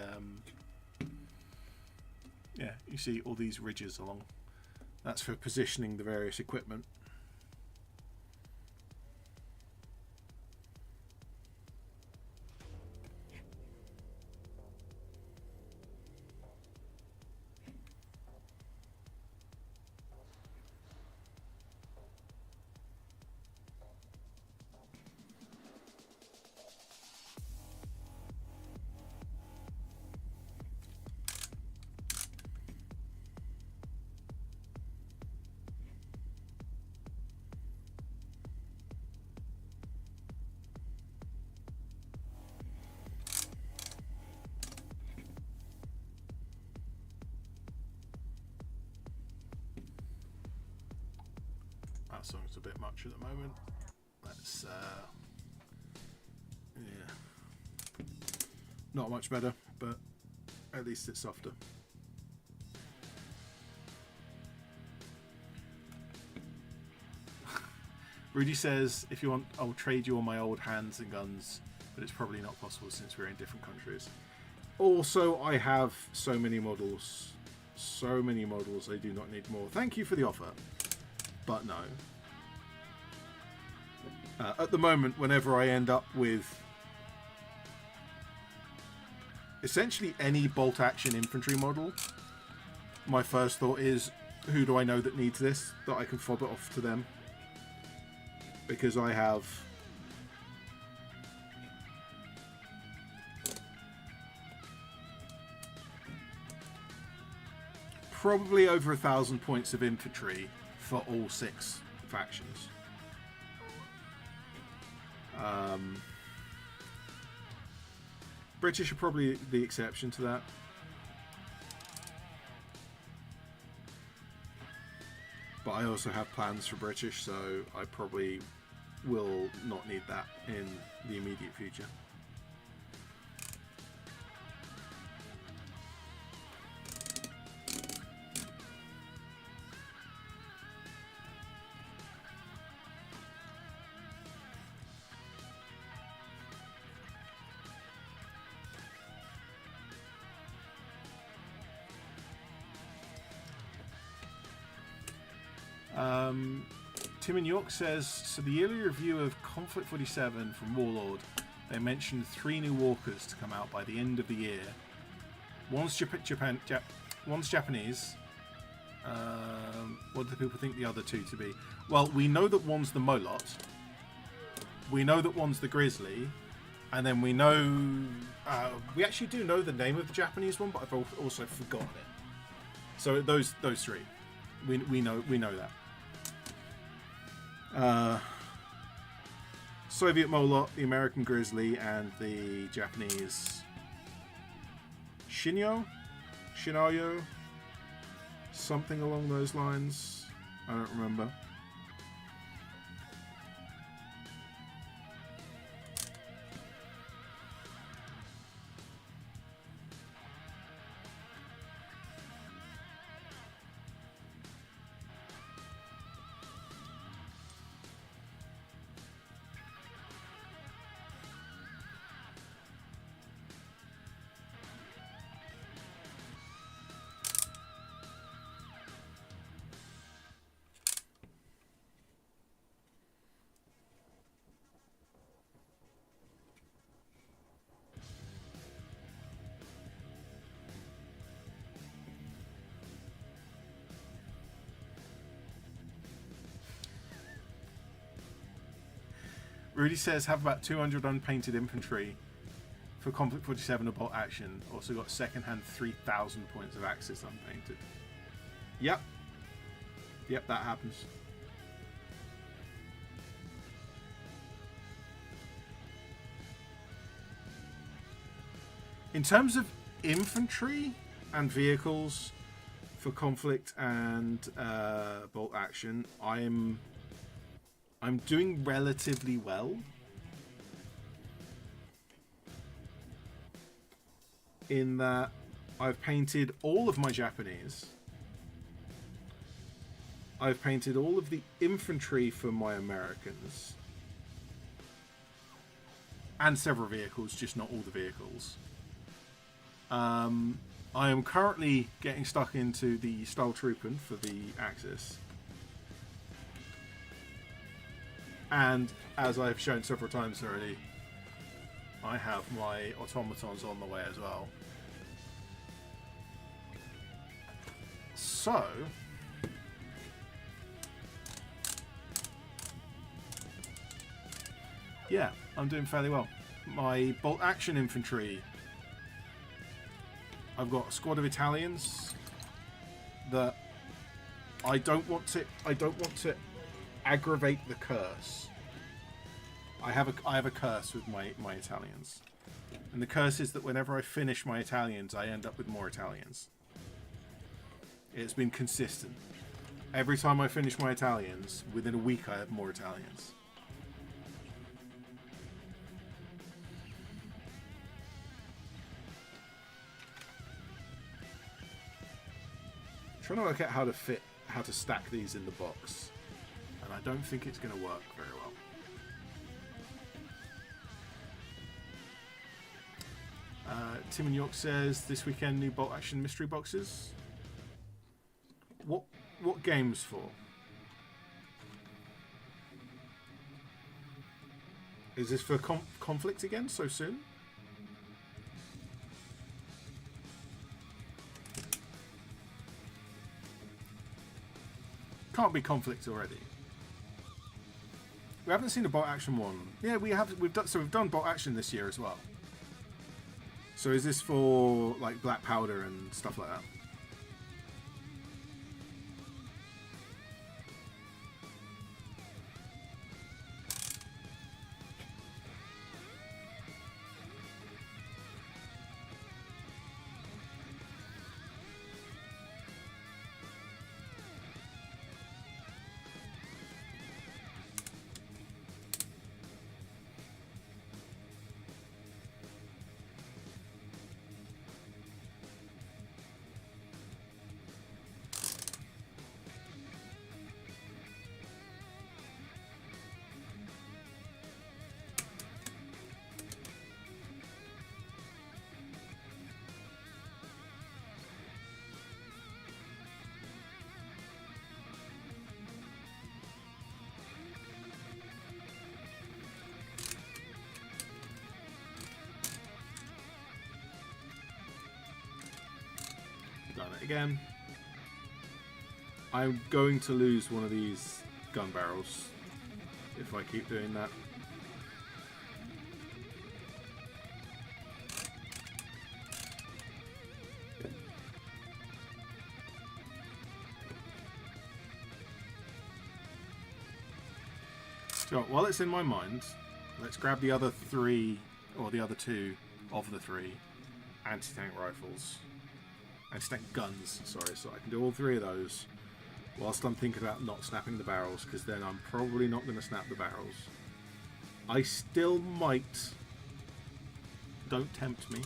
yeah, you see all these ridges along. That's for positioning the various equipment. That song's a bit much at the moment. That's yeah, not much better, but At least it's softer. Rudy says, if you want, I'll trade you all my old hands and guns, but it's probably not possible since we're in different countries. Also, I have so many models. So many models, I do not need more. Thank you for the offer, but no. At the moment, whenever I end up with essentially any bolt-action infantry model, my first thought is, who do I know that needs this, that I can fob it off to them? Because I have probably over 1,000 points of infantry for all 6 factions. British are probably the exception to that. But I also have plans for British, so I probably will not need that in the immediate future. Tim in York says, so the yearly review of Konflikt 47 from Warlord, they mentioned 3 new walkers to come out by the end of the year. One's one's Japanese. What do people think the other 2 to be? Well, we know that one's the Molot. We know that one's the Grizzly. And then we know... we actually do know the name of the Japanese one, but I've also forgotten it. So those 3. We know that. Soviet Molot, the American Grizzly, and the Japanese Shinyo, something along those lines. I don't remember. Rudy says, have about 200 unpainted infantry for Konflikt 47 of bolt action. Also got second-hand 3,000 points of Axis unpainted. Yep. Yep, that happens. In terms of infantry and vehicles for Konflikt and bolt action, I'm doing relatively well. In that I've painted all of my Japanese. I've painted all of the infantry for my Americans. And several vehicles, just not all the vehicles. I am currently getting stuck into the Stahltruppen for the Axis. And as I've shown several times already, I have my automatons on the way as well. So, yeah, I'm doing fairly well. My bolt action infantry, I've got a squad of Italians that I don't want to aggravate the curse. I have a curse with my Italians, and the curse is that whenever I finish my Italians, I end up with more Italians. It's been consistent. Every time I finish my Italians, within a week I have more Italians. Trying to work out how to stack these in the box, and I don't think it's going to work very well. Tim in York says this weekend new bolt action mystery boxes. What games for? Is this for Konflikt again so soon? Can't be Konflikt already. We haven't seen a bolt action one. Yeah, we have. We've done bolt action this year as well. So is this for like black powder and stuff like that? Done it again. I'm going to lose one of these gun barrels if I keep doing that. So while it's in my mind, let's grab the other three, or the other two of the three anti-tank rifles. Anti-tank guns, sorry, so I can do all three of those whilst I'm thinking about not snapping the barrels, because then I'm probably not going to snap the barrels. I still might. Don't tempt me.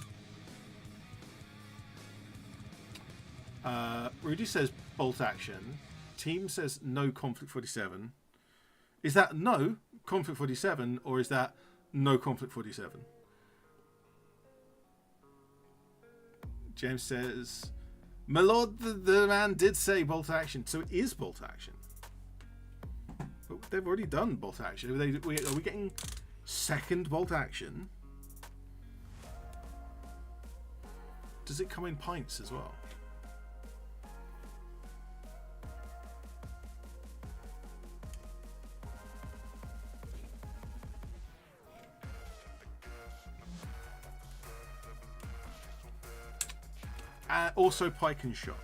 Rudy says bolt action. Team says no Konflikt 47. Is that no Konflikt 47 or is that no Konflikt 47? James says, my lord, the man did say bolt action, so it is bolt action. But they've already done bolt action. Are we getting second bolt action? Does it come in pints as well? Also pike and shot.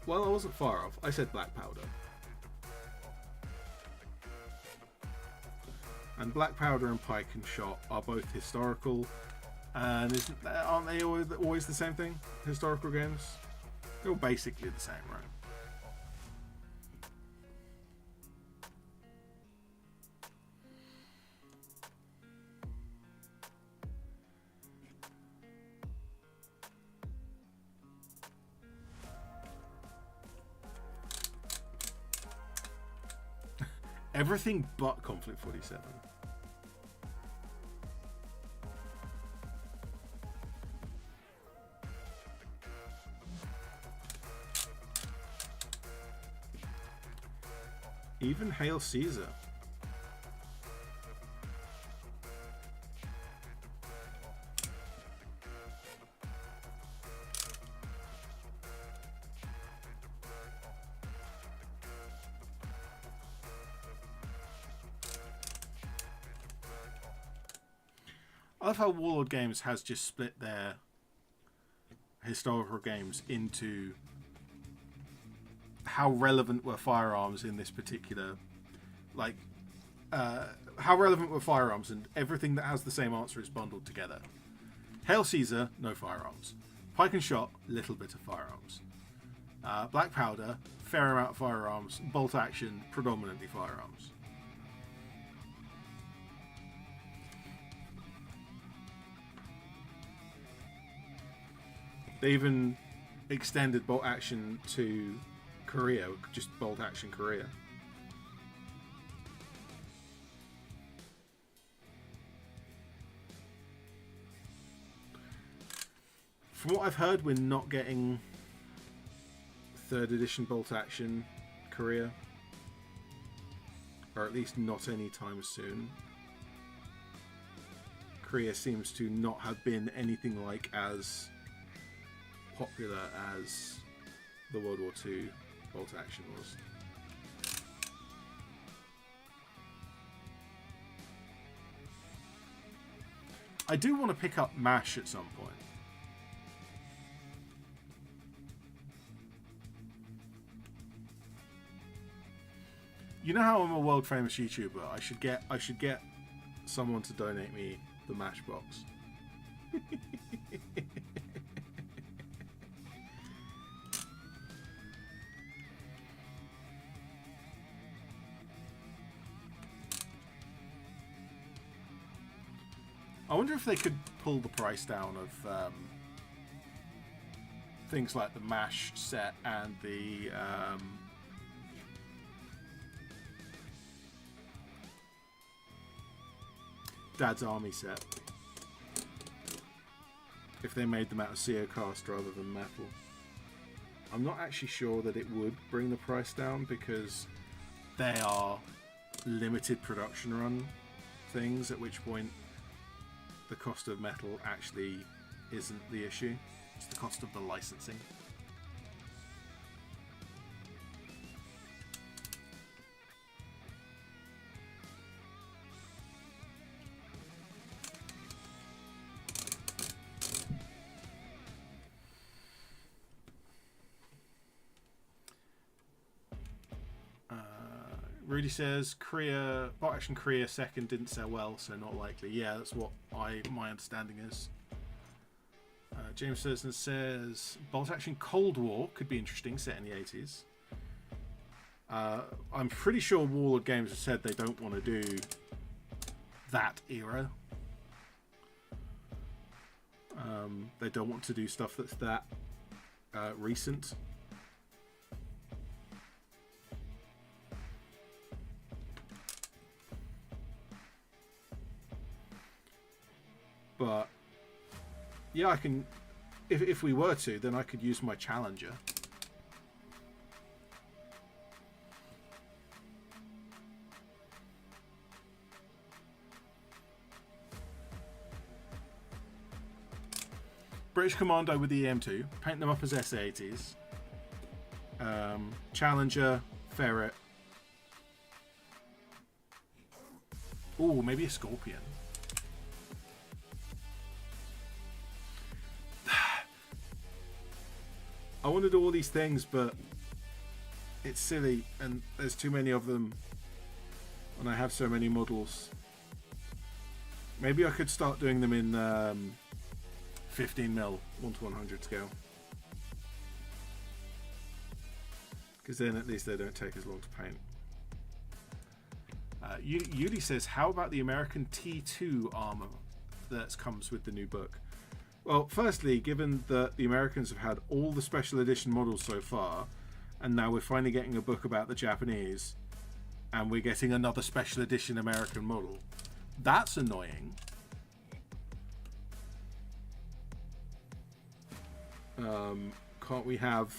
Well, I wasn't far off. I said black powder. And black powder and pike and shot are both historical. And aren't they always the same thing? Historical games? They're all basically the same, right? Everything but Konflikt 47. Even Hail Caesar. I love how Warlord Games has just split their historical games into how relevant were firearms in this particular, like, how relevant were firearms, and everything that has the same answer is bundled together. Hail Caesar, no firearms. Pike and shot, little bit of firearms. Black powder, fair amount of firearms. Bolt action, predominantly firearms. They even extended bolt action to Korea, just bolt action Korea. From what I've heard, we're not getting 3rd edition bolt action Korea, or at least not anytime soon. Korea seems to not have been anything like as popular as the World War II bolt action was. I do want to pick up MASH at some point. You know how I'm a world famous YouTuber? I should get someone to donate me the MASH box. I wonder if they could pull the price down of things like the MASH set and the Dad's Army set. If they made them out of CO cast rather than metal. I'm not actually sure that it would bring the price down because they are limited production run things, at which point the cost of metal actually isn't the issue. It's the cost of the licensing. Rudy says Korea, bolt action Korea 2nd didn't sell well, so not likely. Yeah, that's what my understanding is. James Thurston says bolt action Cold War could be interesting, set in the 80s. I'm pretty sure Warlord Games have said they don't want to do that era. They don't want to do stuff that's that recent. But yeah, I can. If we were to, then I could use my Challenger. British Commando with the EM2. Paint them up as SA-80s. Challenger, Ferret. Ooh, maybe a Scorpion. I want to do all these things, but it's silly, and there's too many of them, and I have so many models. Maybe I could start doing them in 15mm 1:100 scale, because then at least they don't take as long to paint. Yuli says, how about the American T2 armor that comes with the new book? Well, firstly, given that the Americans have had all the special edition models so far, and now we're finally getting a book about the Japanese, and we're getting another special edition American model, that's annoying. Can't we have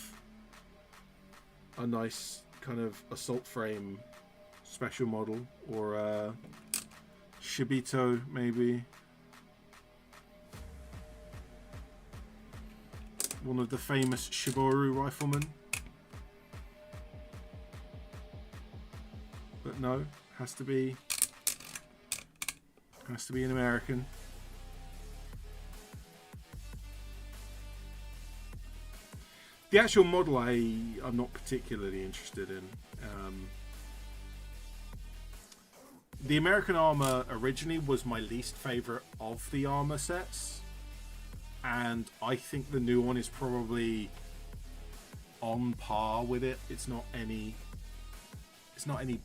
a nice kind of assault frame special model, or a Shibito maybe? One of the famous Shiboru riflemen. But no, has to be an American. The actual model I'm not particularly interested in. The American armor originally was my least favorite of the armor sets, and I think the new one is probably on par with it. It's not any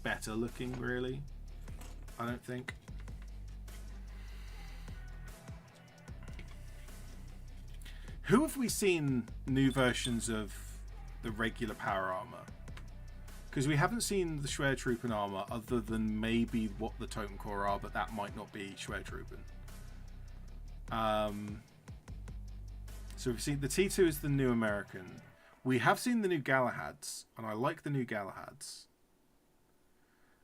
better looking, really, I don't think. Who have we seen new versions of the regular power armor? Because we haven't seen the Schwertruppen armor other than maybe what the Totem Core are, but that might not be Schwertruppen. So we've seen the T2 is the new American. We have seen the new Galahads, and I like the new Galahads.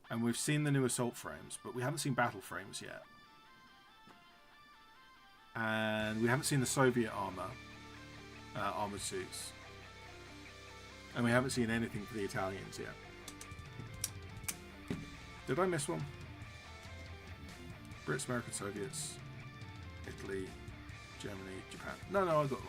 And we've seen the new assault frames, but we haven't seen battle frames yet. And we haven't seen the Soviet armored suits. And we haven't seen anything for the Italians yet. Did I miss one? Brits, American, Soviets, Italy, Germany, Japan. No, I got one.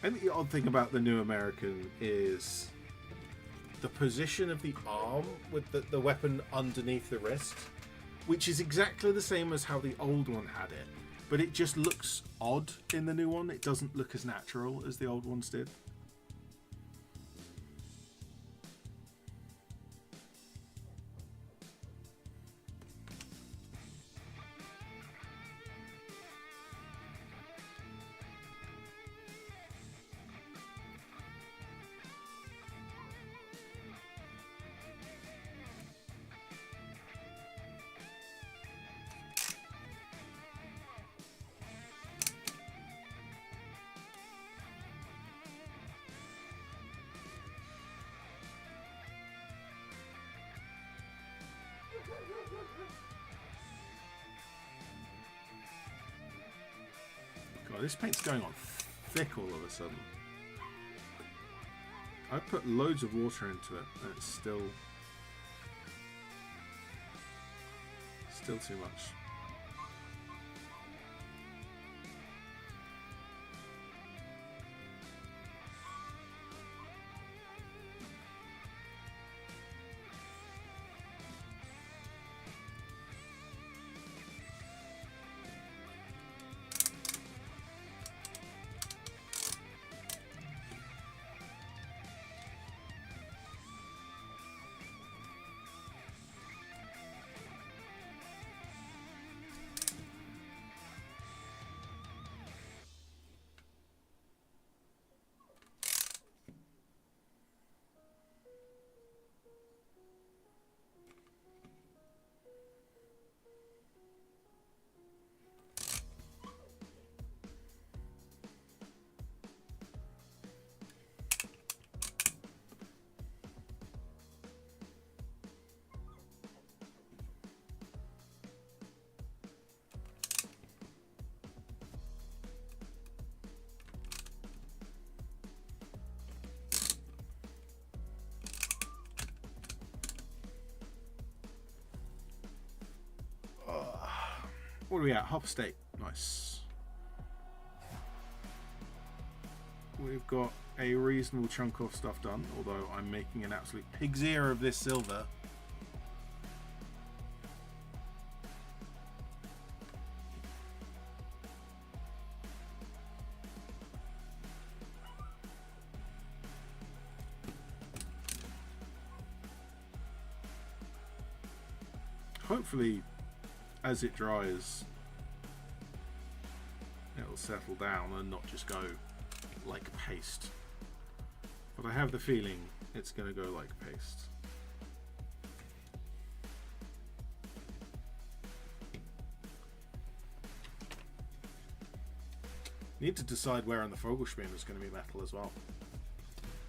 I think the odd thing about the new American is the position of the arm with the weapon underneath the wrist, which is exactly the same as how the old one had it, but it just looks odd in the new one. It doesn't look as natural as the old ones did. God, this paint's going on thick all of a sudden. I put loads of water into it and it's still too much. What are we at? Hopper State. Nice. We've got a reasonable chunk of stuff done, although I'm making an absolute pig's ear of this silver. Hopefully, as it dries, it'll settle down and not just go like paste. But I have the feeling it's going to go like paste. Need to decide where on the Vogelspin is going to be metal as well,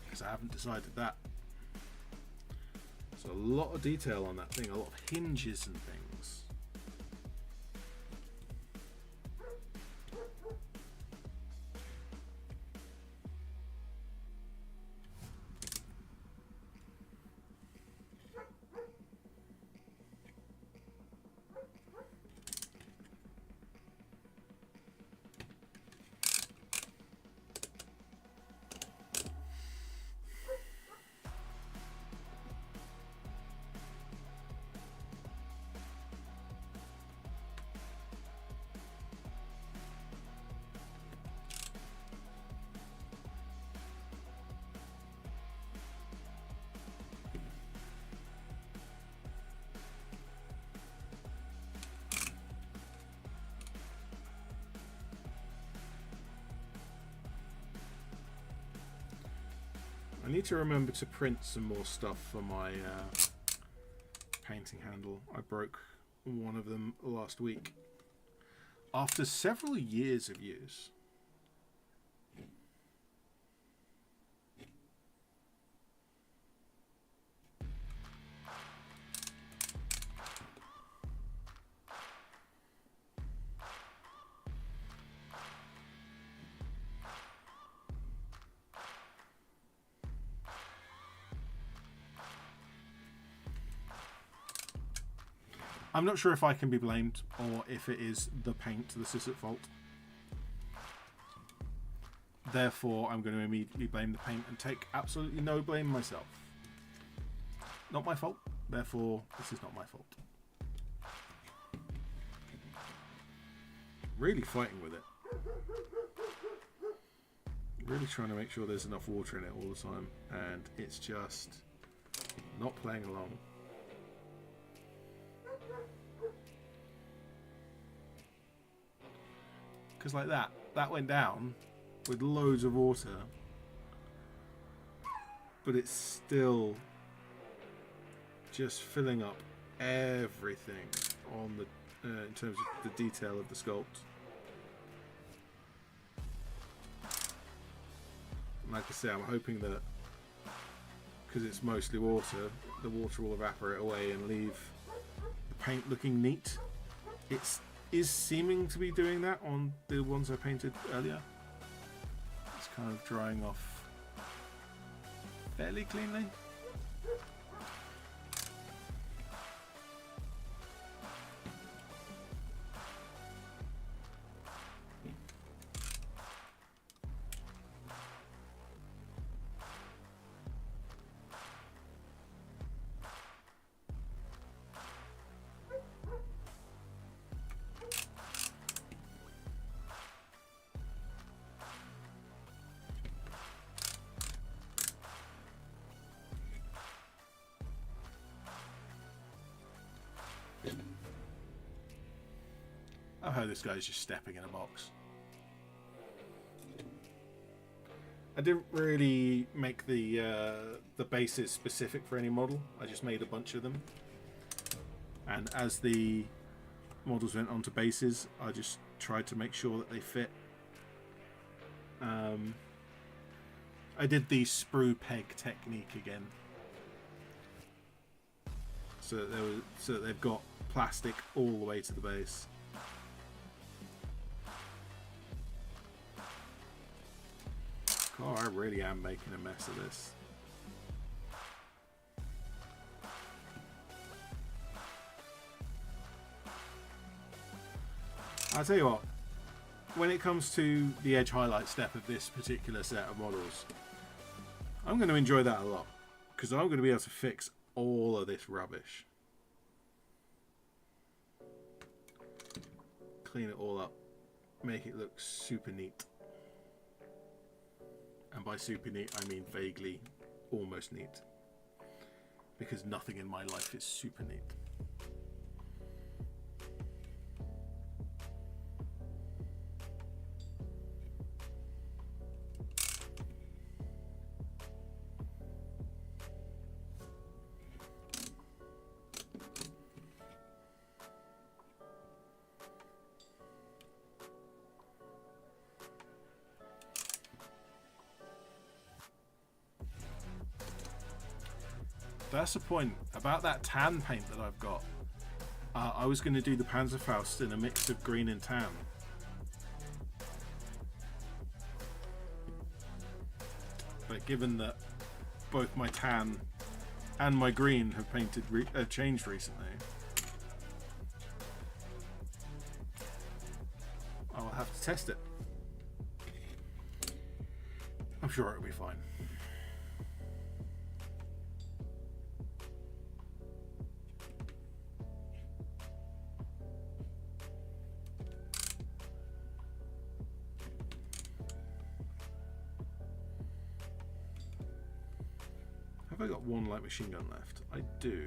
because I haven't decided that. There's a lot of detail on that thing, a lot of hinges and things. I need to remember to print some more stuff for my painting handle. I broke one of them last week after several years of use. I'm not sure if I can be blamed or if it is the paint that's at fault. Therefore, I'm going to immediately blame the paint and take absolutely no blame myself. Not my fault. Therefore, this is not my fault. Really fighting with it. Really trying to make sure there's enough water in it all the time. And it's just not playing along. Because like that went down with loads of water, but it's still just filling up everything on the in terms of the detail of the sculpt. And like I say, I'm hoping that because it's mostly water, the water will evaporate away and leave the paint looking neat. Is seeming to be doing that on the ones I painted earlier. It's kind of drying off fairly cleanly. I heard this guy's just stepping in a box. I didn't really make the bases specific for any model. I just made a bunch of them. And as the models went onto bases, I just tried to make sure that they fit. I did the sprue peg technique again. So that they've got plastic all the way to the base. God, I really am making a mess of this. I'll tell you what, when it comes to the edge highlight step of this particular set of models, I'm going to enjoy that a lot, because I'm going to be able to fix all of this rubbish. Clean it all up, make it look super neat. And by super neat, I mean vaguely almost neat. Because nothing in my life is super neat. That's the point about that tan paint that I've got. I was going to do the Panzerfaust in a mix of green and tan. But given that both my tan and my green have changed recently, I'll have to test it. I'm sure it'll be fine. Have I got one light machine gun left? I do.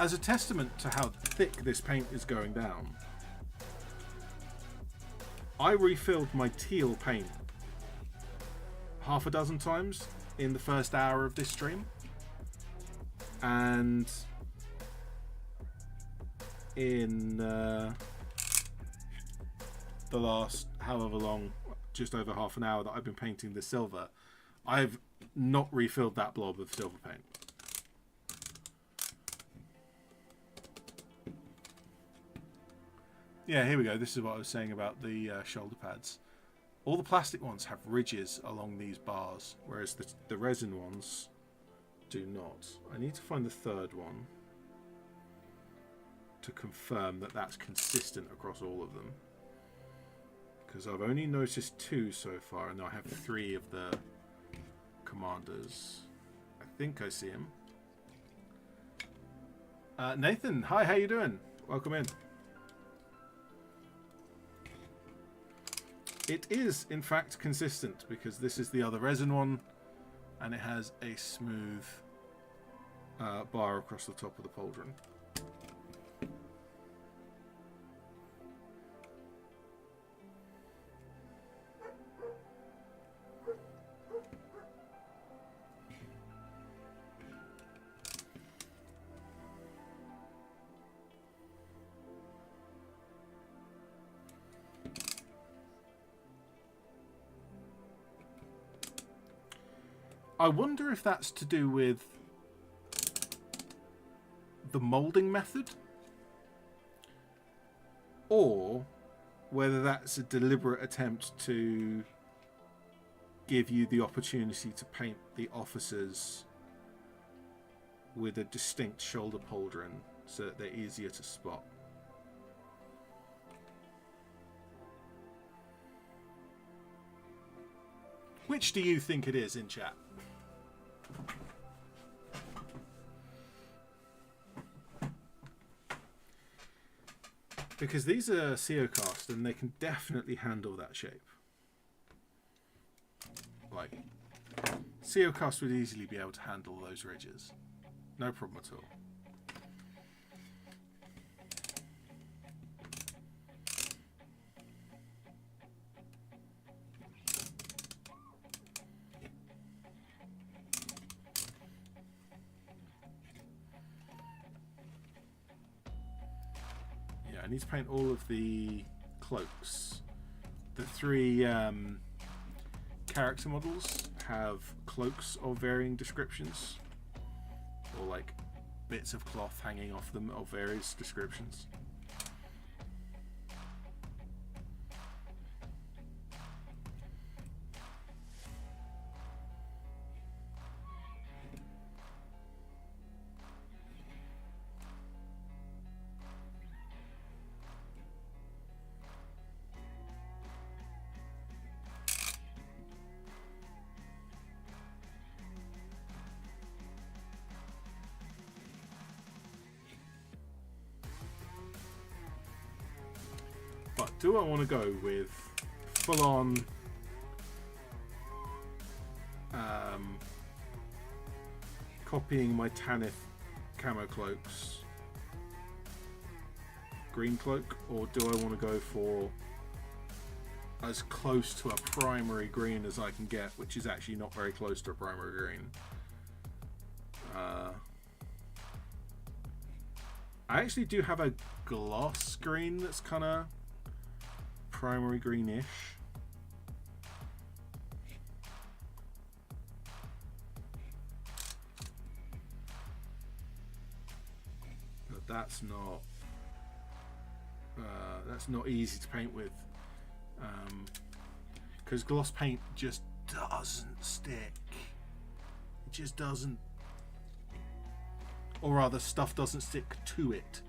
as a testament to how thick this paint is going down, I refilled my teal paint half a dozen times in the first hour of this stream, and in the last however long, just over half an hour that I've been painting the silver, I've not refilled that blob of silver paint. Yeah, here we go. This is what I was saying about the shoulder pads. All the plastic ones have ridges along these bars, whereas the resin ones do not. I need to find the third one to confirm that that's consistent across all of them, because I've only noticed 2 so far, and I have 3 of the commanders. I think I see him. Nathan, hi, how you doing? Welcome in. It is, in fact, consistent, because this is the other resin one, and it has a smooth bar across the top of the pauldron. I wonder if that's to do with the moulding method, or whether that's a deliberate attempt to give you the opportunity to paint the officers with a distinct shoulder pauldron so that they're easier to spot. Which do you think it is in chat? Because these are CO cast and they can definitely handle that shape. Like, CO cast would easily be able to handle those ridges. No problem at all. I need to paint all of the cloaks. The 3 character models have cloaks of varying descriptions, or like bits of cloth hanging off them of various descriptions. Do I want to go with full-on copying my Tanith camo cloaks green cloak, or do I want to go for as close to a primary green as I can get, which is actually not very close to a primary green? I actually do have a gloss green that's kind of primary greenish. But that's not easy to paint with, because gloss paint just doesn't stick. It just doesn't, or rather stuff doesn't stick to it,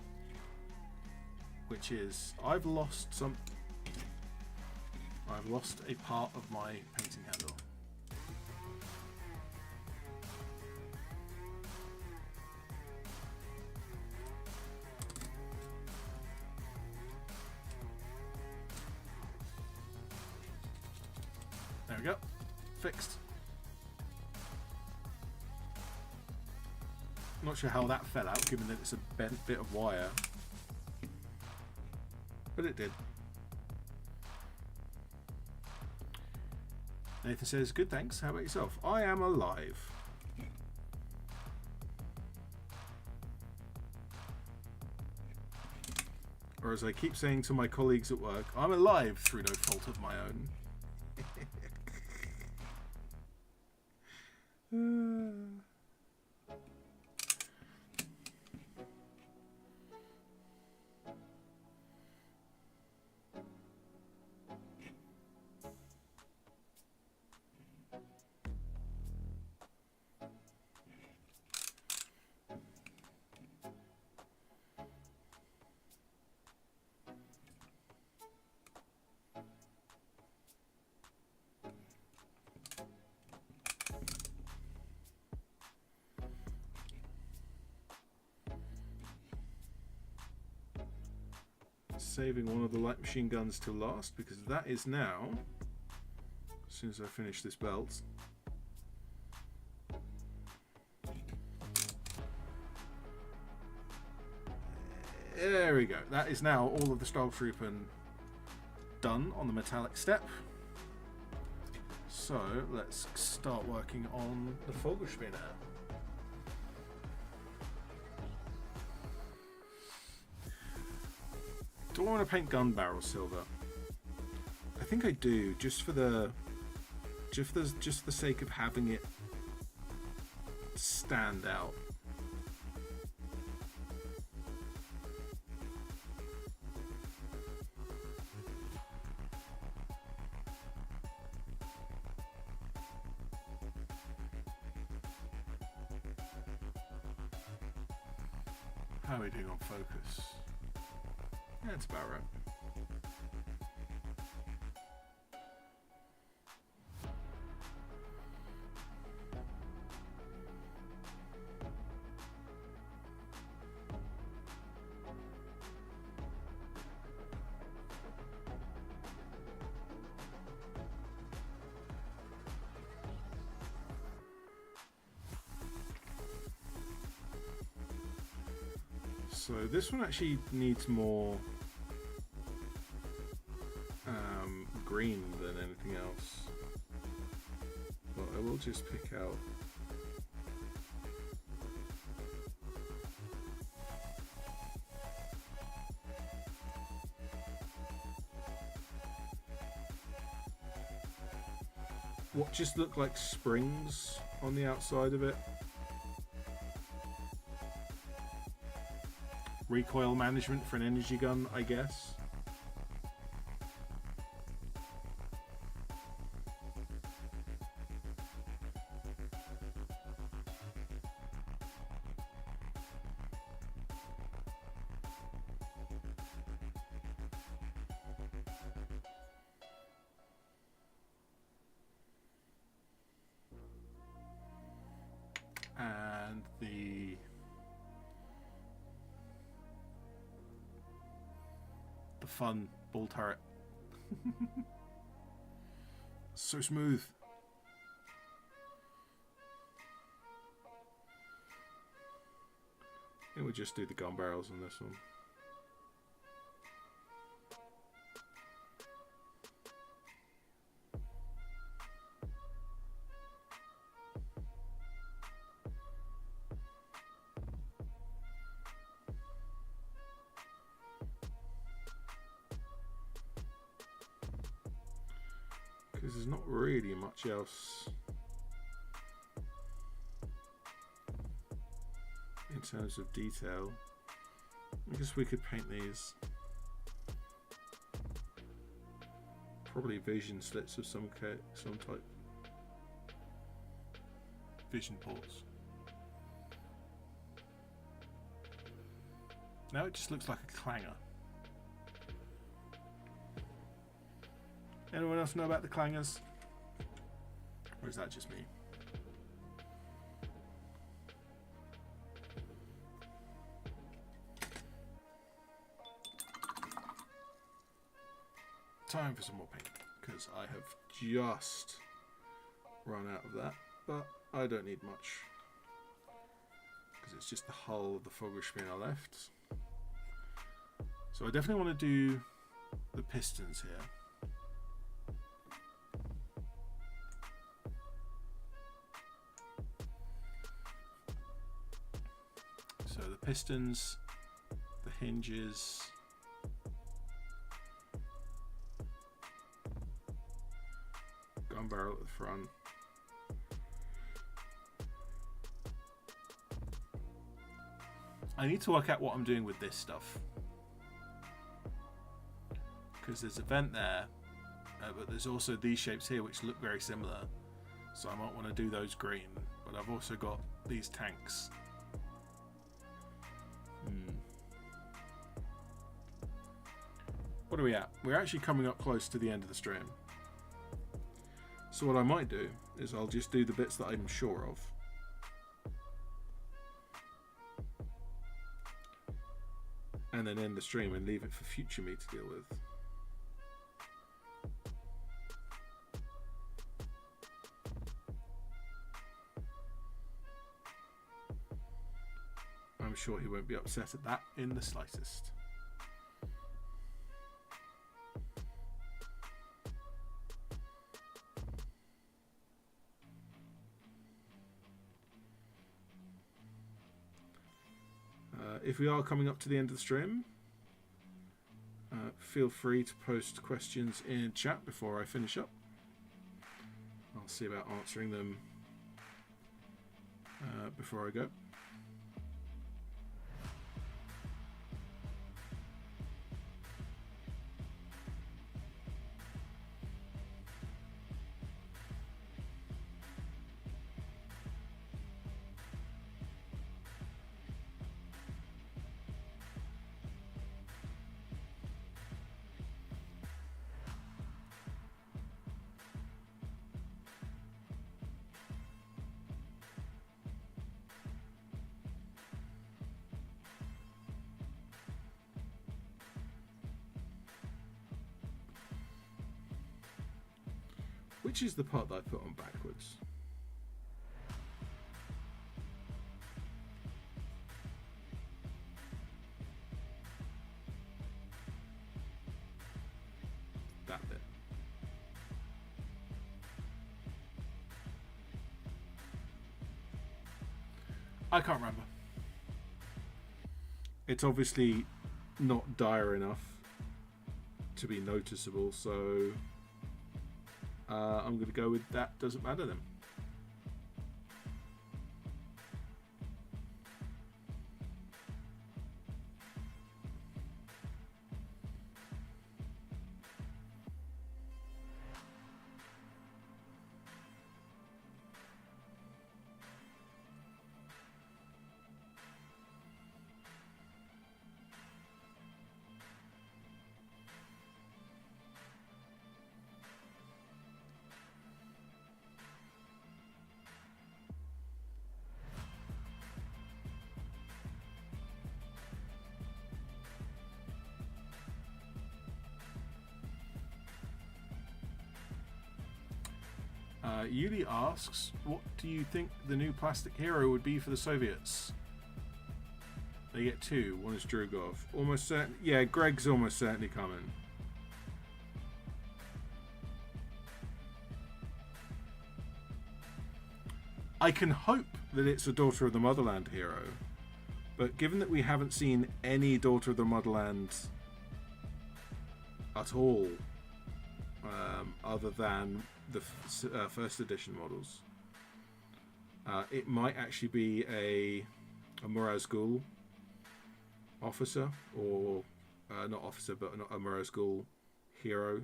which is, I've lost a part of my painting handle. There we go. Fixed. Not sure how that fell out, given that it's a bent bit of wire. But it did. Nathan says, good, thanks. How about yourself? I am alive. Or as I keep saying to my colleagues at work, I'm alive through no fault of my own. Saving one of the light machine guns till last, because that is now, as soon as I finish this belt, there we go. That is now all of the Stahltruppen done on the metallic step. So let's start working on the Vogelspinner. Do I want to paint gun barrel silver? I think I do, just for the sake of having it stand out. How are we doing on focus? That's about right. So this one actually needs more green than anything else, but I will just pick out what just look like springs on the outside of it. Recoil management for an energy gun, I guess. And the fun bull turret. So smooth. And we'll just do the gun barrels on this one. Because there's not really much else in terms of detail. I guess we could paint these. Probably vision slits of some type. Vision ports. Now it just looks like a clanger. Anyone else know about the clangers? Or is that just me? Time for some more paint, because I have just run out of that, but I don't need much, because it's just the hull of the Vogelspinner left. So I definitely want to do the pistons here. So the pistons, the hinges, gun barrel at the front. I need to work out what I'm doing with this stuff, because there's a vent there, but there's also these shapes here which look very similar, so I might want to do those green, but I've also got these tanks. What are we at? We're actually coming up close to the end of the stream, so what I might do is I'll just do the bits that I'm sure of. And then end the stream and leave it for future me to deal with. I'm sure he won't be upset at that in the slightest. If we are coming up to the end of the stream, feel free to post questions in chat before I finish up. I'll see about answering them before I go. Which is the part that I put on backwards? That bit. I can't remember. It's obviously not dire enough to be noticeable, so I'm going to go with that doesn't matter then. Yuli asks, what do you think the new plastic hero would be for the Soviets? They get two. One is Drugov. Almost certain. Yeah, Greg's almost certainly coming. I can hope that it's a Daughter of the Motherland hero, but given that we haven't seen any Daughter of the Motherland at all, other than the first edition models, it might actually be a Muraz Ghul officer, or not officer, but a Muraz Ghul hero.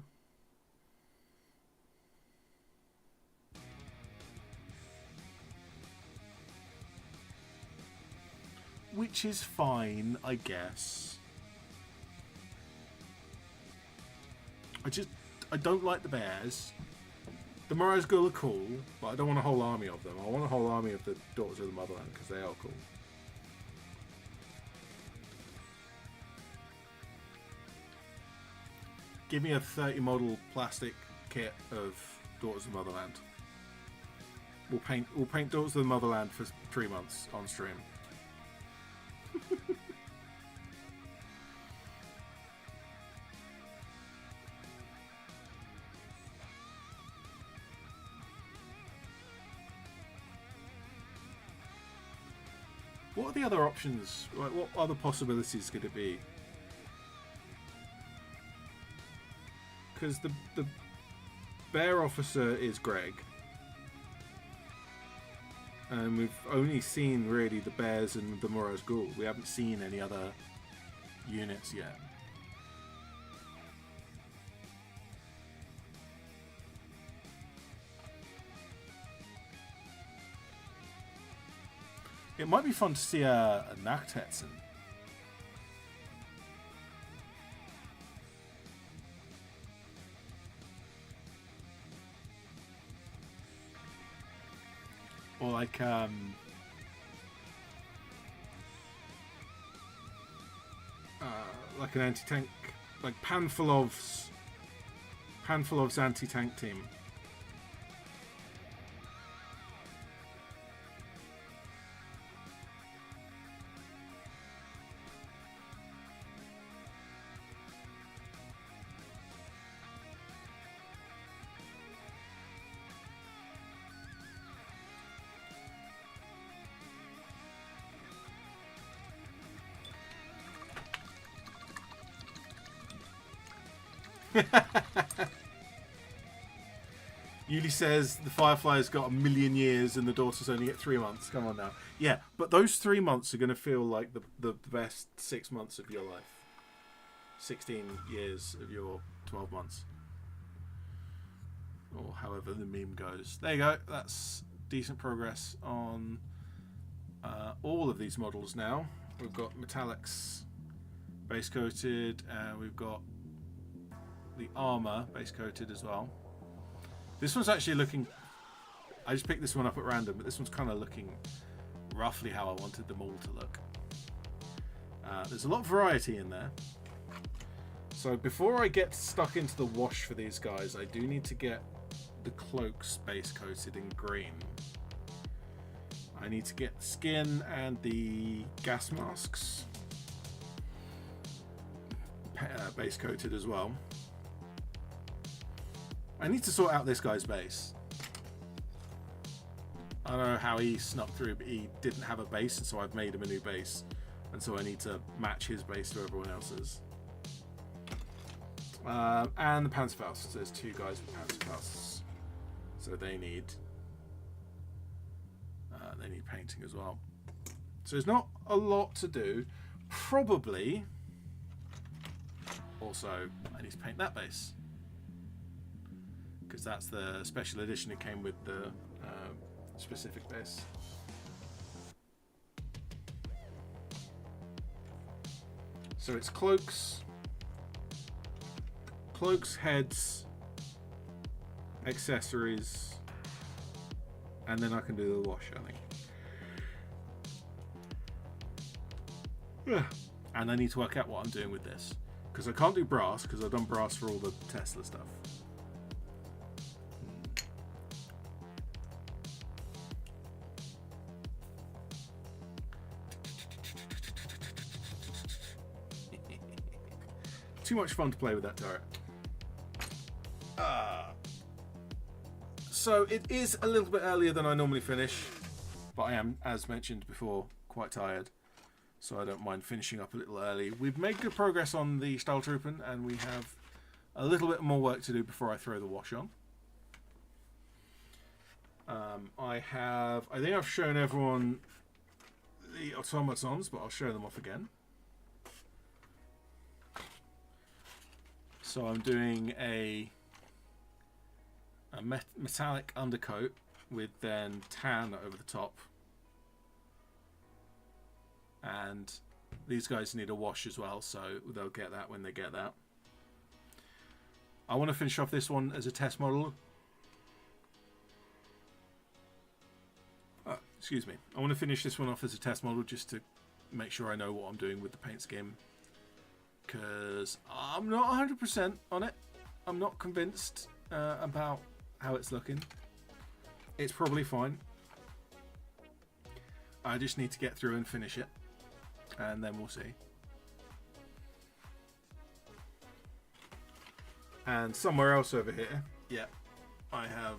Which is fine, I guess. I don't like the bears. The Muraz Ghul are cool, but I don't want a whole army of them. I want a whole army of the Daughters of the Motherland, because they are cool. Give me a 30 model plastic kit of Daughters of the Motherland. We'll paint Daughters of the Motherland for 3 months on stream. What are the other options? Like, what other possibilities could it be? Because the bear officer is Greg. And we've only seen really the bears and the Moraz Ghoul. We haven't seen any other units yet. It might be fun to see a Nachthetzen. Or like an anti-tank, like Panfilov's anti-tank team. Yuli says the Firefly's got 1,000,000 years and the daughters only get 3 months. Come on now. Yeah, but those 3 months are going to feel like the best 6 months of your life. 16 years of your 12 months. Or however the meme goes. There you go. That's decent progress on all of these models now. We've got metallics base coated and we've got the armor base coated as well. This one's actually looking, I just picked this one up at random, but this one's kind of looking roughly how I wanted them all to look. There's a lot of variety in there. So before I get stuck into the wash for these guys, I do need to get the cloaks base coated in green. I need to get the skin and the gas masks base coated as well. I need to sort out this guy's base. I don't know how he snuck through, but he didn't have a base, and so I've made him a new base. And so I need to match his base to everyone else's. And the Panzerfaust. There's 2 guys with Panzerfausts. So they need painting as well. So there's not a lot to do. Probably. Also, I need to paint that base. Because that's the special edition. It came with the specific base. So it's cloaks, heads, accessories, and then I can do the wash, I think. And I need to work out what I'm doing with this. Because I can't do brass, because I've done brass for all the Tesla stuff. Too much fun to play with that turret. So it is a little bit earlier than I normally finish, but I am, as mentioned before, quite tired, so I don't mind finishing up a little early. We've made good progress on the Stahltruppen, and we have a little bit more work to do before I throw the wash on. I think I've shown everyone the automatons, but I'll show them off again. So I'm doing a metallic undercoat with then tan over the top. And these guys need a wash as well, so they'll get that when they get that. I want to finish off this one as a test model. Excuse me. I want to finish this one off as a test model just to make sure I know what I'm doing with the paint scheme. Because I'm not 100% on it. I'm not convinced about how it's looking. It's probably fine. I just need to get through and finish it. and then we'll see. And somewhere else over here, yeah, I have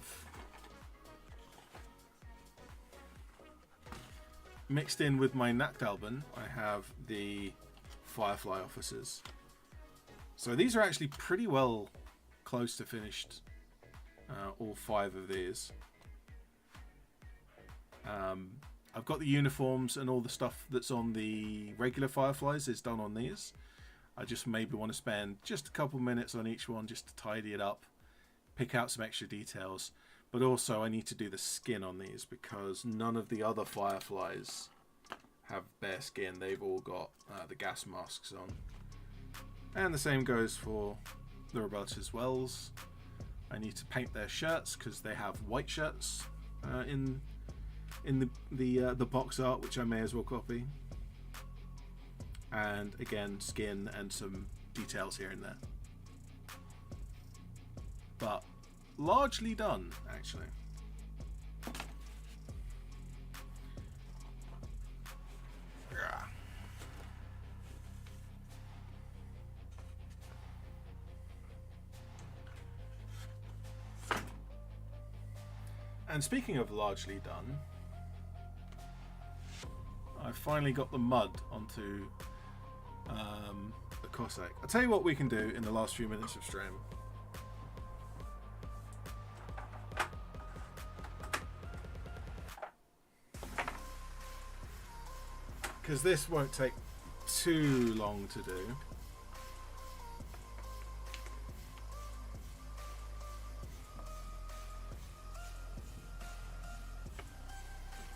mixed in with my Nacht'Alben, I have the Firefly officers. So these are actually pretty well close to finished, all 5 of these. I've got the uniforms and all the stuff that's on the regular Fireflies is done on these. I just maybe want to spend just a couple minutes on each one just to tidy it up, pick out some extra details. But also I need to do the skin on these because none of the other Fireflies have bare skin. They've all got the gas masks on. And the same goes for the Rebellious Wells. I need to paint their shirts because they have white shirts in the box art, which I may as well copy. And again, skin and some details here and there. But largely done, actually. And speaking of largely done, I finally got the mud onto the Cossack. I'll tell you what we can do in the last few minutes of stream. Because this won't take too long to do.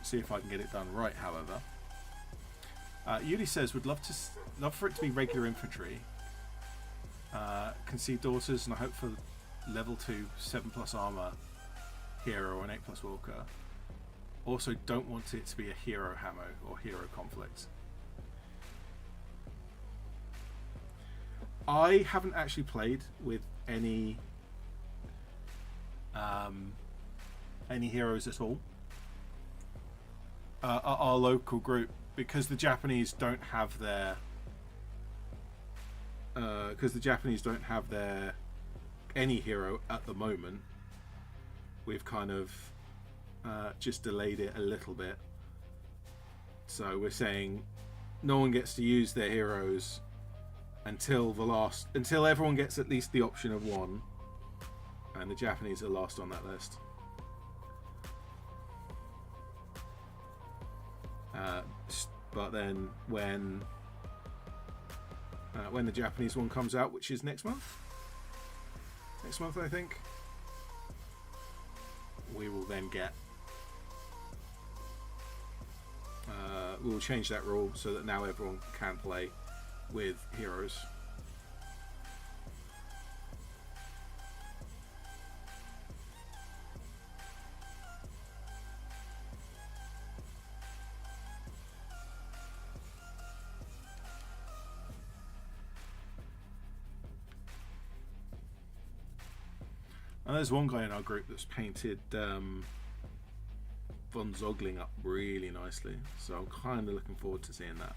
See if I can get it done right, however. Yuli says, would love for it to be regular infantry. Conceived daughters, and I hope for level 2 7+ armor hero or an 8+ walker. Also, don't want it to be a hero Hamo or hero Konflikt. I haven't actually played with any heroes at all. Our local group, because the Japanese don't have their any hero at the moment. We've kind of just delayed it a little bit, so we're saying no one gets to use their heroes until everyone gets at least the option of one, and the Japanese are last on that list. But then when the Japanese one comes out, which is next month I think, we will then get we'll change that rule so that now everyone can play with heroes. And there's one guy in our group that's painted Von Zogling up really nicely, so I'm kind of looking forward to seeing that.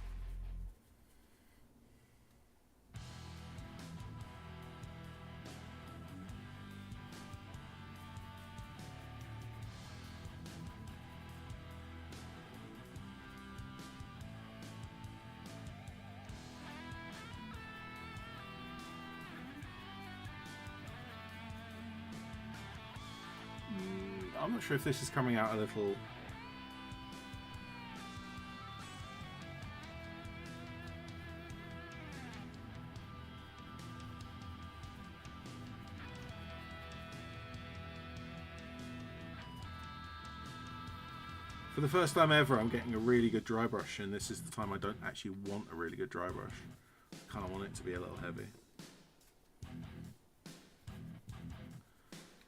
I'm not sure if this is coming out a little. For the first time ever, I'm getting a really good dry brush, and this is the time I don't actually want a really good dry brush. I kind of want it to be a little heavy.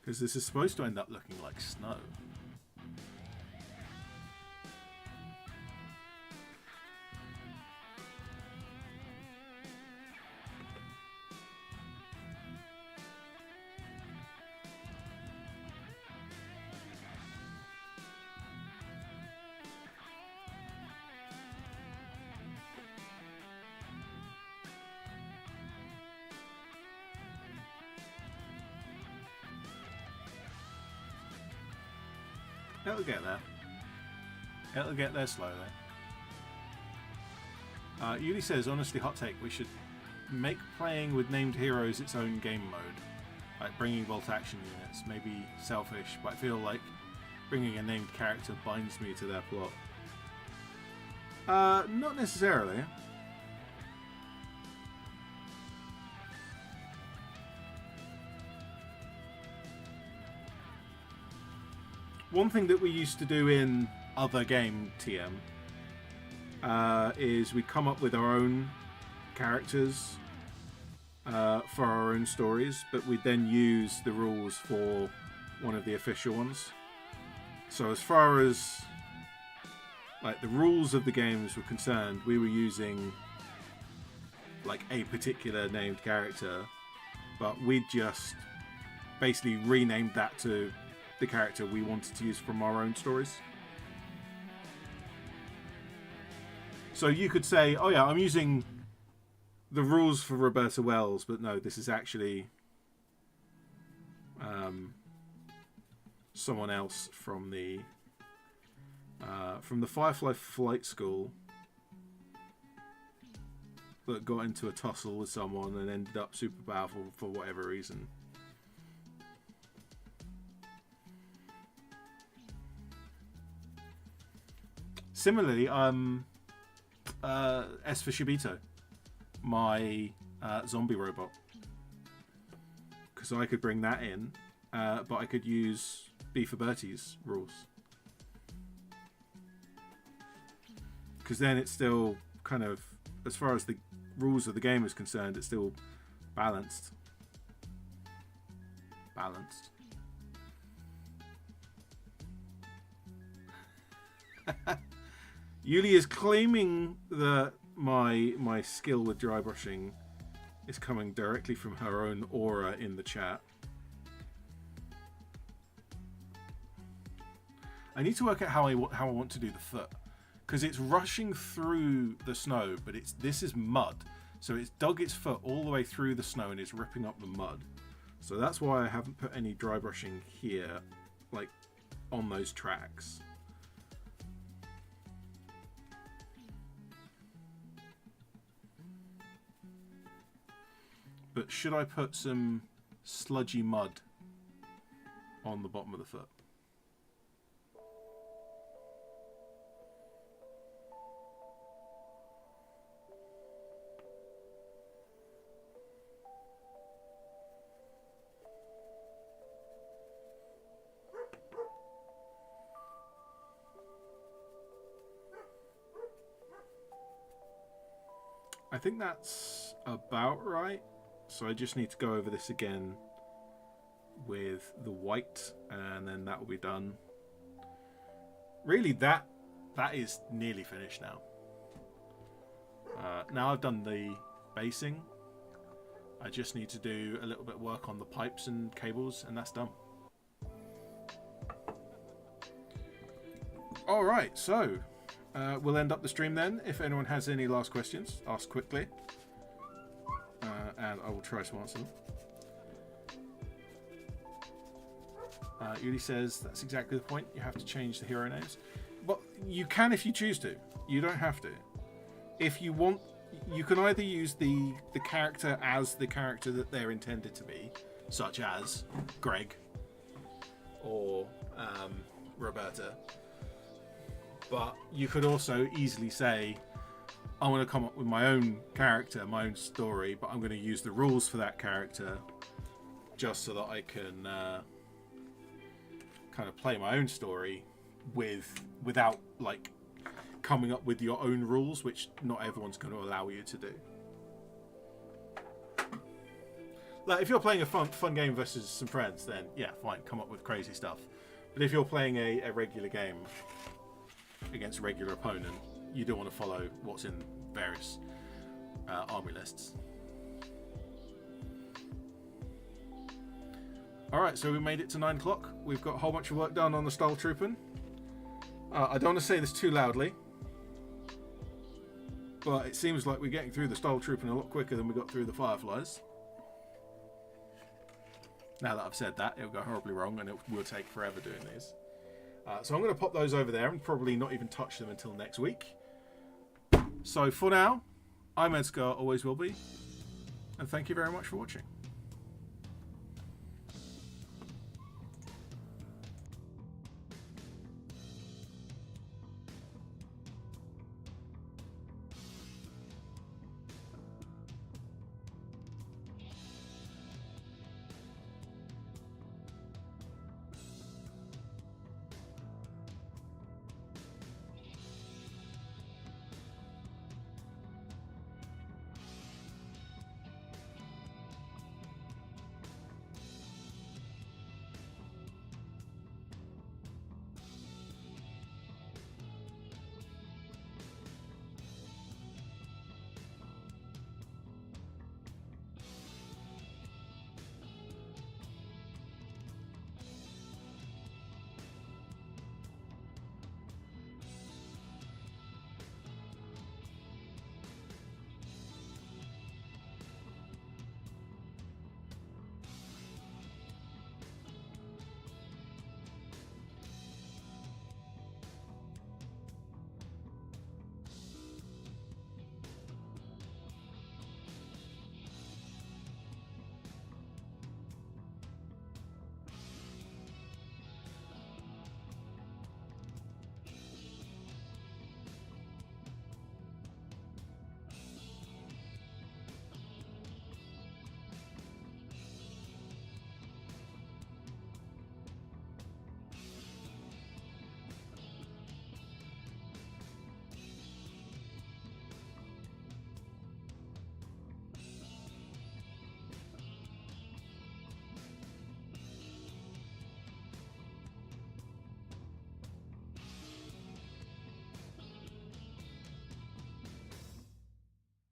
Because this is supposed to end up looking like snow. It'll get there. It'll get there slowly. Yuli says, honestly, hot take, we should make playing with named heroes its own game mode. Like bringing bolt action units. Maybe selfish, but I feel like bringing a named character binds me to their plot. Not necessarily. One thing that we used to do in other game TM is we come up with our own characters for our own stories, but we then use the rules for one of the official ones. So as far as like the rules of the games were concerned, we were using like a particular named character, but we just basically renamed that to the character we wanted to use from our own stories. So you could say, oh yeah, I'm using the rules for Roberta Wells, but no, this is actually someone else from the Firefly Flight School that got into a tussle with someone and ended up super powerful for whatever reason. Similarly, S for Shibito, my zombie robot, because I could bring that in, but I could use B for Bertie's rules, because then it's still kind of, as far as the rules of the game is concerned, it's still balanced. Yuli is claiming that my skill with dry brushing is coming directly from her own aura in the chat. I need to work out how I want to do the foot, because it's rushing through the snow, but this is mud, so it's dug its foot all the way through the snow and it's ripping up the mud. So that's why I haven't put any dry brushing here, like on those tracks. But should I put some sludgy mud on the bottom of the foot? I think that's about right. So I just need to go over this again with the white, and then that will be done. Really, that is nearly finished now. Now I've done the basing, I just need to do a little bit of work on the pipes and cables, and that's done. Alright, so we'll end up the stream then. If anyone has any last questions, ask quickly. And I will try to answer them. Yuli says that's exactly the point. You have to change the hero names. But you can if you choose to. You don't have to. If you want, you can either use the character as the character that they're intended to be, such as Greg or Roberta. But you could also easily say, I want to come up with my own character, my own story, but I'm going to use the rules for that character just so that I can kind of play my own story without like coming up with your own rules, which not everyone's going to allow you to do. Like if you're playing a fun game versus some friends, then yeah, fine, come up with crazy stuff. But if you're playing a regular game against a regular opponent, you do want to follow what's in various army lists. Alright, so we made it to 9 o'clock. We've got a whole bunch of work done on the Stahltruppen. I don't want to say this too loudly, but it seems like we're getting through the Stahltruppen a lot quicker than we got through the Fireflies. Now that I've said that, it'll go horribly wrong and it will take forever doing these. So I'm going to pop those over there and probably not even touch them until next week. So for now, I'm ED-SKaR, always will be, and thank you very much for watching.